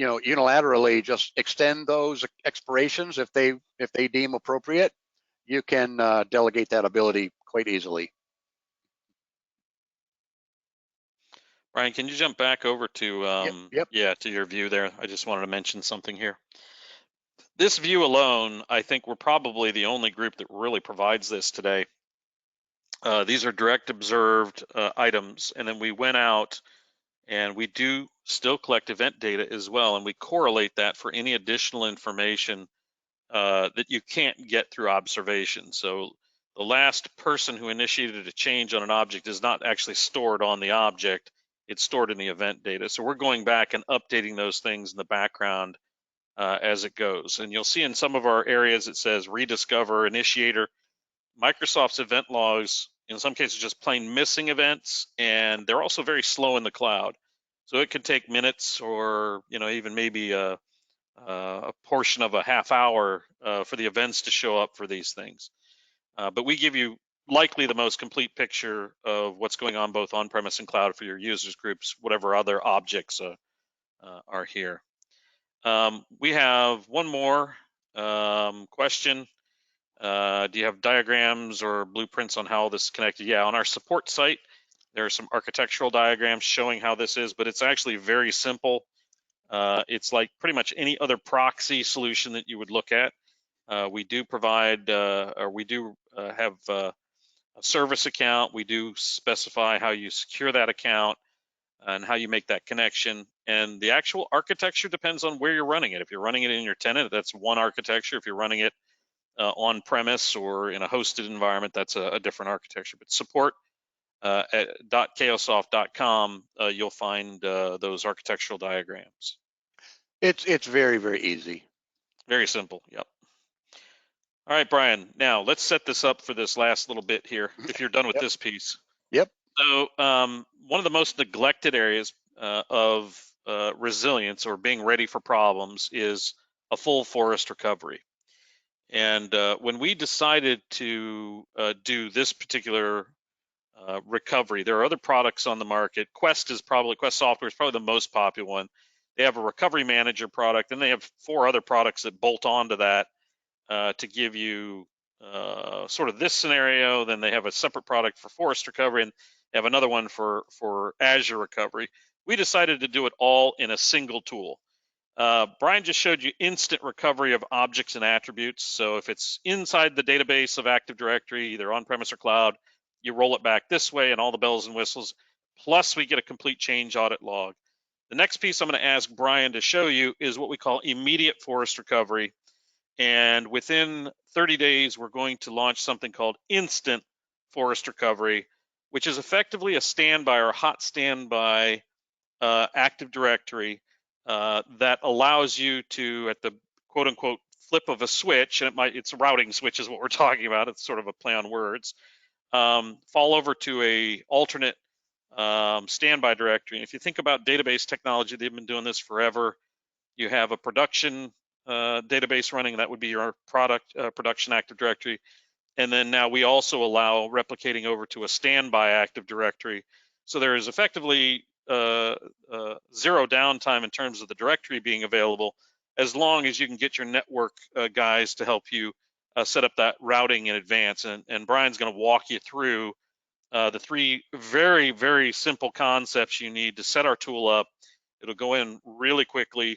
unilaterally just extend those expirations if they deem appropriate, you can delegate that ability quite easily. Brian, can you jump back over to Yep. yeah, to your view there? I just wanted to mention something here. This view alone, I think we're probably the only group that really provides this today. These are direct observed items, and then we went out and we do still collect event data as well, and we correlate that for any additional information that you can't get through observation. So the last person who initiated a change on an object is not actually stored on the object, it's stored in the event data. So we're going back and updating those things in the background as it goes. And you'll see in some of our areas it says rediscover, initiator. Microsoft's event logs, in some cases, just plain missing events, and they're also very slow in the cloud. So it could take minutes or even maybe a portion of a half hour for the events to show up for these things. But we give you likely the most complete picture of what's going on both on-premise and cloud for your users groups, whatever other objects are here. We have one more question. Do you have diagrams or blueprints on how this is connected? Yeah, on our support site, there are some architectural diagrams showing how this is, but it's actually very simple. It's like pretty much any other proxy solution that you would look at. We do provide, or we do have a service account. We do specify how you secure that account and how you make that connection. And the actual architecture depends on where you're running it. If you're running it in your tenant, that's one architecture. If you're running it on premise or in a hosted environment, that's a different architecture. But support at .cayosoft.com, you'll find those architectural diagrams. It's very, very easy. Very simple. Yep. All right, Brian. Now let's set this up for this last little bit here. If you're done with this piece. Yep. So one of the most neglected areas of resilience or being ready for problems is a full forest recovery. And when we decided to do this particular recovery, there are other products on the market. Quest Software is probably the most popular one. They have a recovery manager product, and they have 4 other products that bolt onto that to give you sort of this scenario. Then they have a separate product for forest recovery, and they have another one for Azure recovery. We decided to do it all in a single tool. Brian just showed you instant recovery of objects and attributes. So if it's inside the database of Active Directory, either on-premise or cloud, you roll it back this way and all the bells and whistles, plus we get a complete change audit log. The next piece I'm going to ask Brian to show you is what we call immediate forest recovery. And within 30 days, we're going to launch something called instant forest recovery, which is effectively a standby or hot standby Active Directory that allows you to, at the quote unquote flip of a switch, and it's a routing switch is what we're talking about. It's sort of a play on words. Fall over to a alternate standby directory. And if you think about database technology, they've been doing this forever. You have a production database running, that would be your production Active Directory. And then now we also allow replicating over to a standby Active Directory. So there is effectively zero downtime in terms of the directory being available, as long as you can get your network guys to help you set up that routing in advance. And Brian's going to walk you through the 3 very, very simple concepts you need to set our tool up. It'll go in really quickly.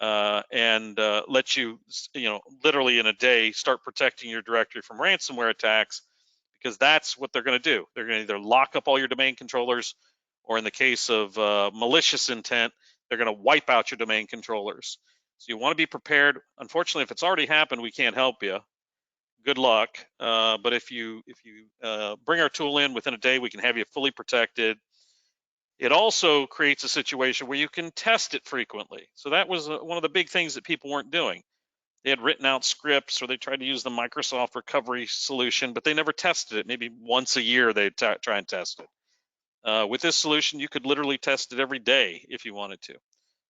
and let you, literally in a day start protecting your directory from ransomware attacks, because that's what they're going to do. They're going to either lock up all your domain controllers, or in the case of malicious intent, they're going to wipe out your domain controllers. So you want to be prepared. Unfortunately, if it's already happened, we can't help you. Good luck. But if you bring our tool in within a day, we can have you fully protected. It also creates a situation where you can test it frequently. So that was one of the big things that people weren't doing. They had written out scripts, or they tried to use the Microsoft recovery solution, but they never tested it. Maybe once a year they'd try and test it. With this solution, you could literally test it every day if you wanted to.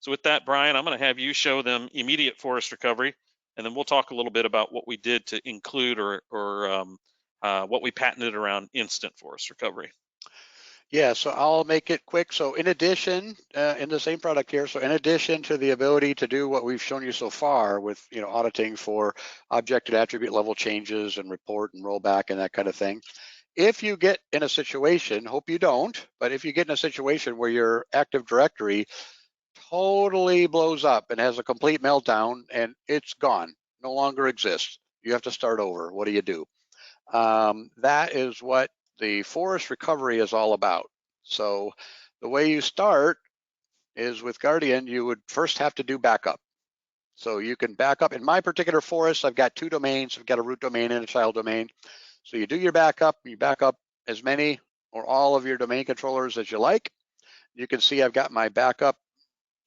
So with that, Brian, I'm going to have you show them immediate forest recovery, and then we'll talk a little bit about what we did to include or what we patented around instant forest recovery. Yeah, so I'll make it quick. So in addition, in the same product here, so in addition to the ability to do what we've shown you so far with, auditing for object and attribute level changes and report and rollback and that kind of thing, if you get in a situation, hope you don't, but if you get in a situation where your Active Directory totally blows up and has a complete meltdown and it's gone, no longer exists, you have to start over. What do you do? That is what the forest recovery is all about. So the way you start is with Guardian, you would first have to do backup. So you can back up. In my particular forest, I've got 2 domains. I've got a root domain and a child domain. So you do your backup, you back up as many or all of your domain controllers as you like. You can see I've got my backup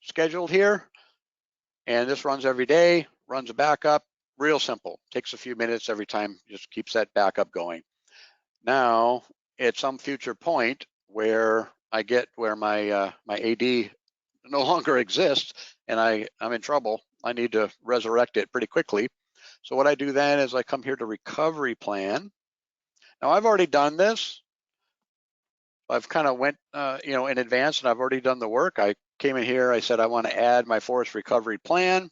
scheduled here, and this runs every day, runs a backup, real simple. Takes a few minutes every time, just keeps that backup going. Now, at some future point where I get where my AD no longer exists and I'm in trouble, I need to resurrect it pretty quickly. So what I do then is I come here to recovery plan. Now I've already done this. I've kind of went, in advance, and I've already done the work. I came in here, I said I want to add my forest recovery plan.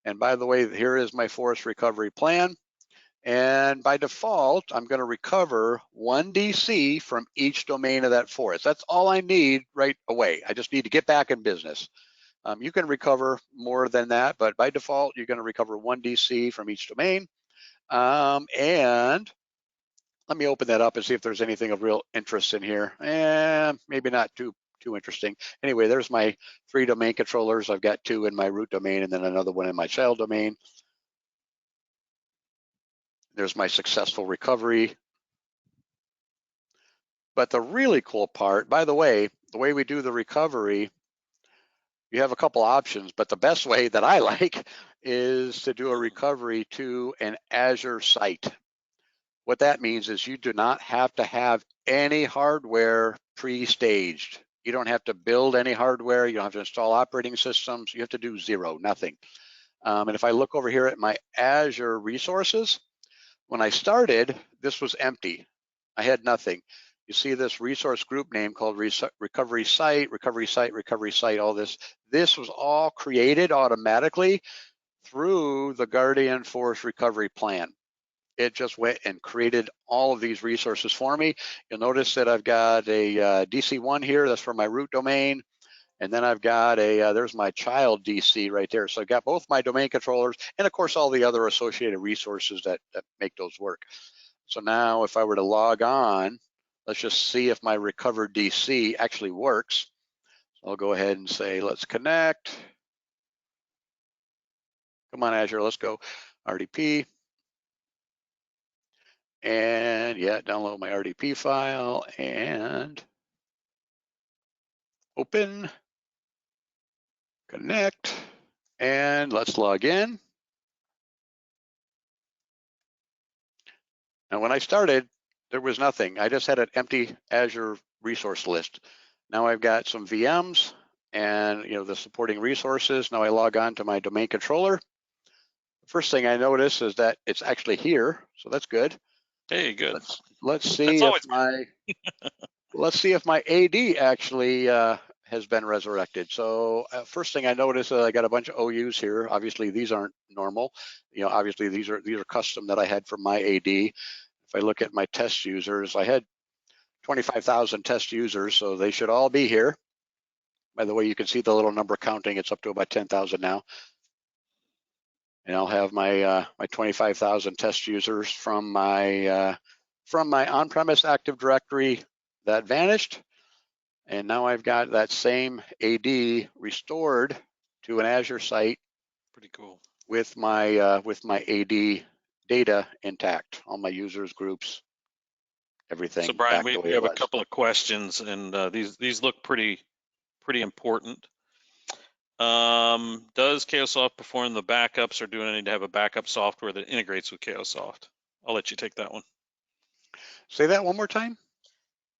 And by the way, here is my forest recovery plan. And by default, I'm going to recover 1 DC from each domain of that forest. That's all I need right away. I just need to get back in business. You can recover more than that, but by default, you're going to recover 1 DC from each domain. And let me open that up and see if there's anything of real interest in here. Maybe not too interesting. Anyway, there's my 3 domain controllers. I've got 2 in my root domain and then another one in my child domain. There's my successful recovery. But the really cool part, by the way we do the recovery, you have a couple options, but the best way that I like is to do a recovery to an Azure site. What that means is you do not have to have any hardware pre-staged. You don't have to build any hardware. You don't have to install operating systems. You have to do zero, nothing. And if I look over here at my Azure resources, when I started, this was empty. I had nothing. You see this resource group name called recovery site, all this. This was all created automatically through the Guardian Forest Recovery Plan. It just went and created all of these resources for me. You'll notice that I've got a DC1 here, that's for my root domain. And then I've got there's my child DC right there. So I've got both my domain controllers and of course all the other associated resources that make those work. So now if I were to log on, let's just see if my recovered DC actually works. So I'll go ahead and say, let's connect. Come on, Azure, let's go. RDP. And yeah, download my RDP file and open, connect, and let's log in. Now, when I started, there was nothing. I just had an empty Azure resource list. Now I've got some VMs and the supporting resources. Now I log on to my domain controller. The first thing I notice is that it's actually here, so that's good. Hey, good. Let's see if my let's see if my AD actually has been resurrected. So first thing I notice is I got a bunch of OUs here. Obviously these aren't normal. Obviously these are custom that I had for my AD. If I look at my test users, I had 25,000 test users, so they should all be here. By the way, you can see the little number counting. It's up to about 10,000 now. And I'll have my my 25,000 test users from my on-premise Active Directory that vanished. And now I've got that same AD restored to an Azure site. Pretty cool. With my AD data intact, all my users, groups, everything. So Brian, back the way we have it a was. couple of questions, and these look pretty important. Does Cayosoft perform the backups, or do I need to have a backup software that integrates with Cayosoft? I'll let you take that one. Say that one more time.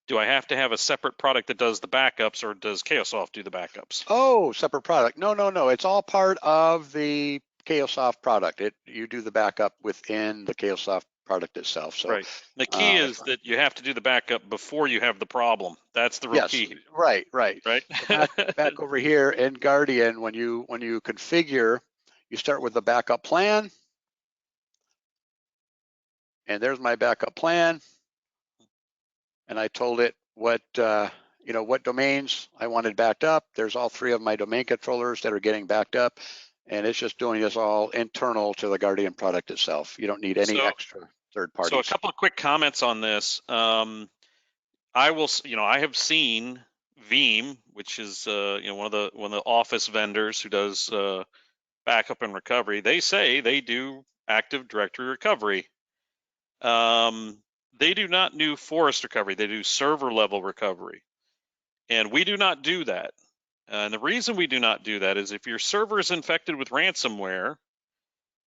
Do I have to have a separate product that does the backups, or does Cayosoft do the backups? Oh, separate product. No. It's all part of the Cayosoft product. You do the backup within the Cayosoft product itself. So right. The key is that you have to do the backup before you have the problem. That's the real key. Right. Right. So back over here in Guardian, when you configure, you start with the backup plan. And there's my backup plan. And I told it what what domains I wanted backed up. There's all 3 of my domain controllers that are getting backed up, and it's just doing this all internal to the Guardian product itself. You don't need any extra third parties. So a couple of quick comments on this. I have seen Veeam, which is one of the Office vendors who does backup and recovery. They say they do Active Directory recovery. They do not do forest recovery. They do server level recovery. And we do not do that. And the reason we do not do that is if your server is infected with ransomware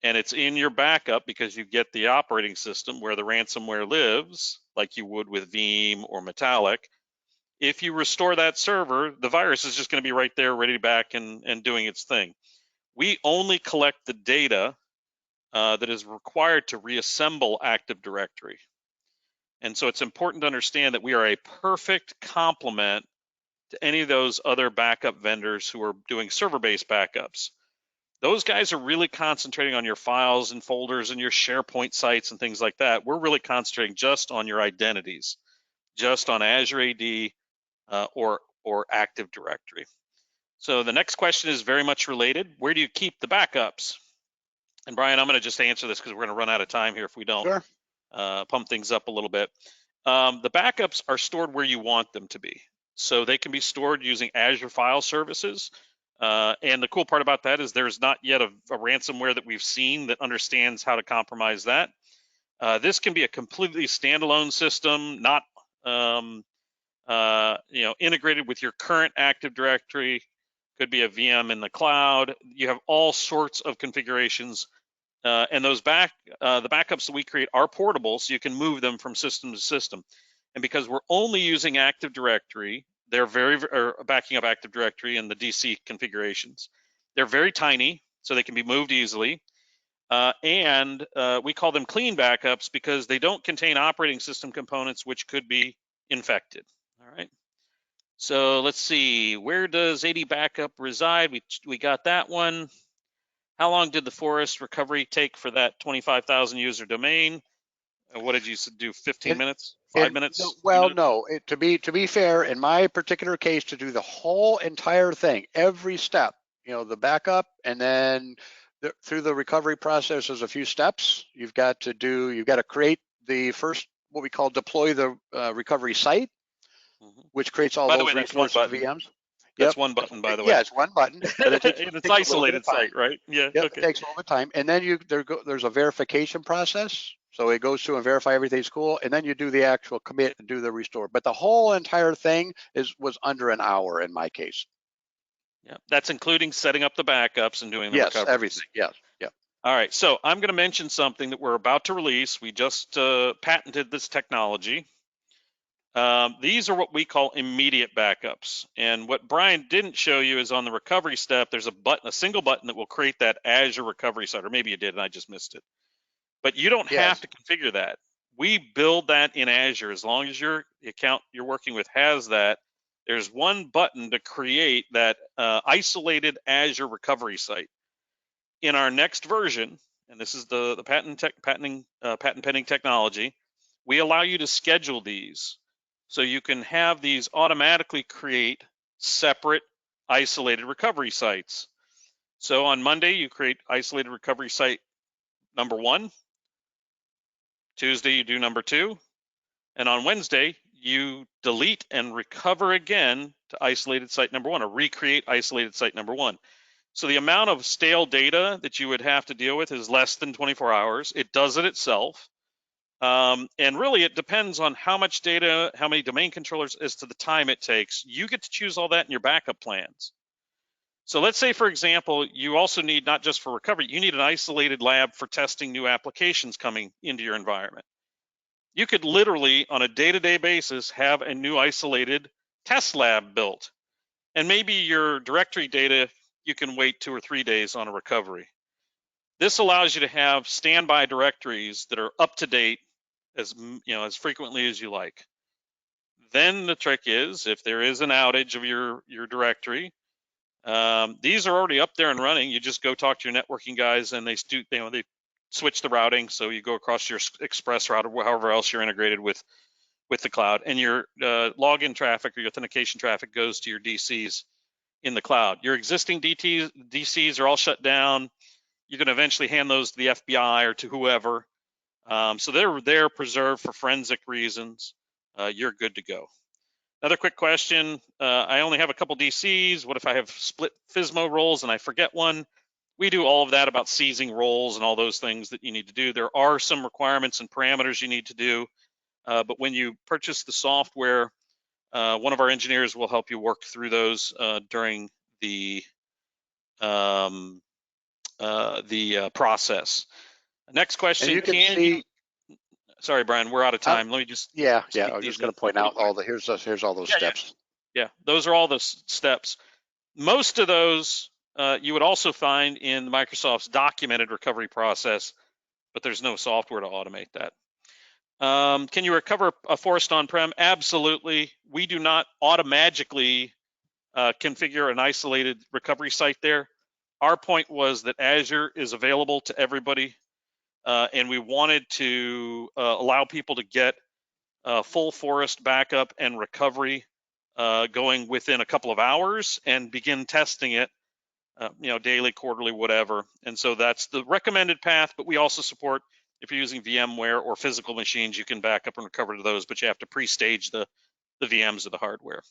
and it's in your backup because you get the operating system where the ransomware lives, like you would with Veeam or Metallic, if you restore that server, the virus is just going to be right there ready back and doing its thing. We only collect the data that is required to reassemble Active Directory. And so it's important to understand that we are a perfect complement to any of those other backup vendors who are doing server-based backups. Those guys are really concentrating on your files and folders and your SharePoint sites and things like that. We're really concentrating just on your identities, just on Azure AD or Active Directory. So the next question is very much related. Where do you keep the backups? And Brian, I'm going to just answer this because we're going to run out of time here if we don't. Sure. Pump things up a little bit. The backups are stored where you want them to be. So they can be stored using Azure File Services. And the cool part about that is there's not yet a ransomware that we've seen that understands how to compromise that. This can be a completely standalone system, not integrated with your current Active Directory. Could be a VM in the cloud. You have all sorts of configurations. And those the backups that we create are portable, so you can move them from system to system. And because we're only using Active Directory, they're backing up Active Directory and the DC configurations. They're very tiny, so they can be moved easily. And we call them clean backups because they don't contain operating system components which could be infected. All right. So let's see, where does AD backup reside? We got that one. How long did the forest recovery take for that 25,000 user domain? What did you do? 15 minutes? 5 minutes? No, well, no. To be fair, in my particular case, to do the whole entire thing, every step, the backup, and then through the recovery process, there's a few steps you've got to create the first, what we call deploy the recovery site, which creates all those resource VMs. That's one button, by the way. Yeah, it's one button. But it's isolated site, right? Yeah. Yep, okay. It takes a little bit of time, and then there's a verification process. So it goes through and verify everything's cool, and then you do the actual commit and do the restore. But the whole entire thing was under an hour in my case. Yeah, that's including setting up the backups and doing the recovery. Yes, everything. Yes, yeah. All right, so I'm going to mention something that we're about to release. We just patented this technology. These are what we call immediate backups. And what Brian didn't show you is on the recovery step, there's a single button that will create that Azure recovery site, or maybe you did and I just missed it. But you don't have to configure that. We build that in Azure. As long as your account you're working with has that, there's one button to create that isolated Azure recovery site. In our next version, and this is the patent pending technology, we allow you to schedule these. So you can have these automatically create separate isolated recovery sites. So on Monday, you create isolated recovery site number 1. Tuesday, you do number 2. And on Wednesday, you delete and recover again to isolated site number 1, or recreate isolated site number 1. So the amount of stale data that you would have to deal with is less than 24 hours. It does it itself. And really, it depends on how much data, how many domain controllers, as to the time it takes. You get to choose all that in your backup plans. So let's say, for example, you also need, not just for recovery, you need an isolated lab for testing new applications coming into your environment. You could literally, on a day-to-day basis, have a new isolated test lab built. And maybe your directory data, you can wait 2 or 3 days on a recovery. This allows you to have standby directories that are up to date as frequently as you like. Then the trick is, if there is an outage of your directory, these are already up there and running. You just go talk to your networking guys, and they switch the routing, so you go across your express route or however else you're integrated with the cloud, and your login traffic or your authentication traffic goes to your DCs in the cloud. Your existing DCs are all shut down. You can eventually hand those to the FBI or to whoever. So they're preserved for forensic reasons. You're good to go. Another quick question. I only have a couple DCs. What if I have split FSMA roles and I forget one? We do all of that about seizing roles and all those things that you need to do. There are some requirements and parameters you need to do. But when you purchase the software, one of our engineers will help you work through those during the process. Next question. And you can see. Sorry, Brian, we're out of time. Let me just. Yeah. I was just going to point out all the here's all those steps. Yeah, those are all the steps. Most of those you would also find in Microsoft's documented recovery process, but there's no software to automate that. Can you recover a forest on-prem? Absolutely. We do not automatically configure an isolated recovery site there. Our point was that Azure is available to everybody, and we wanted to allow people to get full forest backup and recovery going within a couple of hours and begin testing it, daily, quarterly, whatever. And so that's the recommended path, but we also support, if you're using VMware or physical machines, you can back up and recover to those, but you have to pre-stage the VMs of the hardware.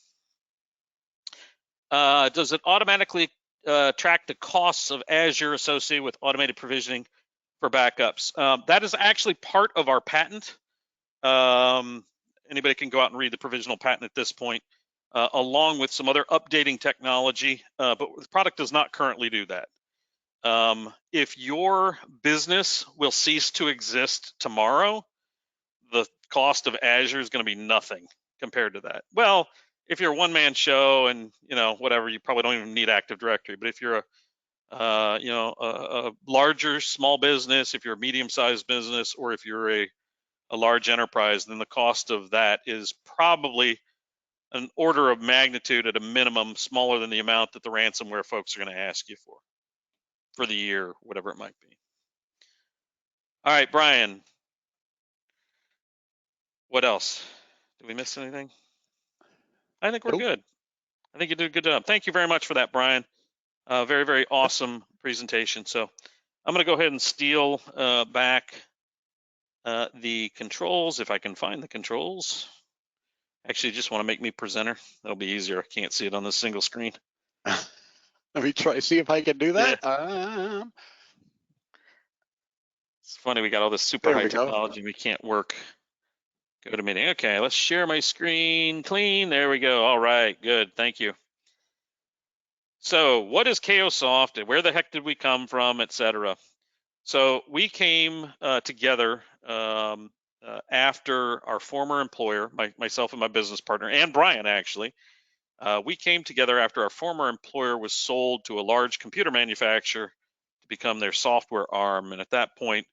Does it automatically track the costs of Azure associated with automated provisioning for backups? That is actually part of our patent. Anybody can go out and read the provisional patent at this point, along with some other updating technology, but the product does not currently do that. If your business will cease to exist tomorrow, the cost of Azure is going to be nothing compared to that. Well, if you're a one-man show and whatever, you probably don't even need Active Directory. But if you're a larger small business, if you're a medium-sized business, or if you're a large enterprise, then the cost of that is probably an order of magnitude at a minimum smaller than the amount that the ransomware folks are going to ask you for the year, whatever it might be. All right, Brian, what else? Did we miss anything? I think we're good. I think you did a good job. Thank you very much for that, Brian. Very, very awesome presentation. So I'm going to go ahead and steal back the controls, if I can find the controls. Actually, just want to make me presenter. That'll be easier. I can't see it on this single screen. Let me try, see if I can do that. Yeah. It's funny, we got all this super high technology, we can't work. Go to meeting. Okay, let's share my screen. Clean. There we go. All right, good. Thank you. So what is Cayosoft and where the heck did we come from, et cetera? So we came together after our former employer, myself and my business partner, and Brian actually, we came together after our former employer was sold to a large computer manufacturer to become their software arm. And at that point,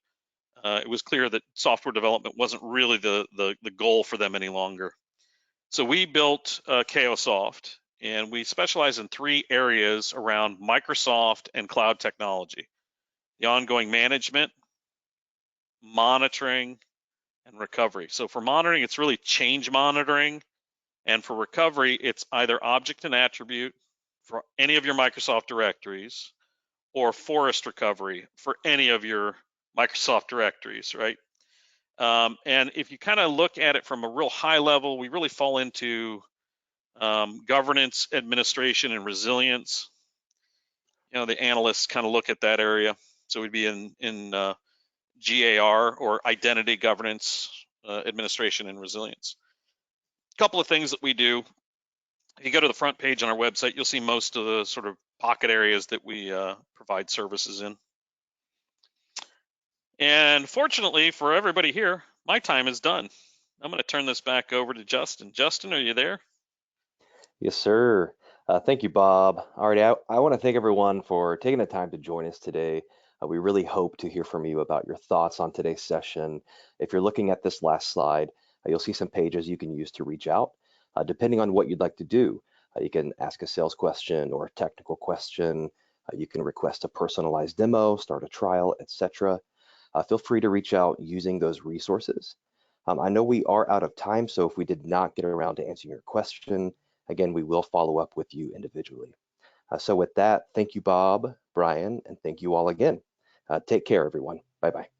it was clear that software development wasn't really the goal for them any longer. So we built Cayosoft, and we specialize in 3 areas around Microsoft and cloud technology: the ongoing management, monitoring, and recovery. So for monitoring, it's really change monitoring. And for recovery, it's either object and attribute for any of your Microsoft directories, or forest recovery for any of your Microsoft directories, right? And if you kind of look at it from a real high level, we really fall into governance, administration, and resilience. You know, the analysts kind of look at that area. So we'd be in GAR, or identity governance, administration, and resilience. A couple of things that we do. If you go to the front page on our website, you'll see most of the sort of pocket areas that we provide services in. And fortunately for everybody here, my time is done. I'm going to turn this back over to Justin. Justin, are you there? Yes, sir. Thank you, Bob. All right, I want to thank everyone for taking the time to join us today. We really hope to hear from you about your thoughts on today's session. If you're looking at this last slide, you'll see some pages you can use to reach out. Depending on what you'd like to do, you can ask a sales question or a technical question. You can request a personalized demo, start a trial, etc. Feel free to reach out using those resources. I know we are out of time, so if we did not get around to answering your question, again, we will follow up with you individually. So with that, thank you, Bob, Brian, and thank you all again. Take care, everyone. Bye-bye.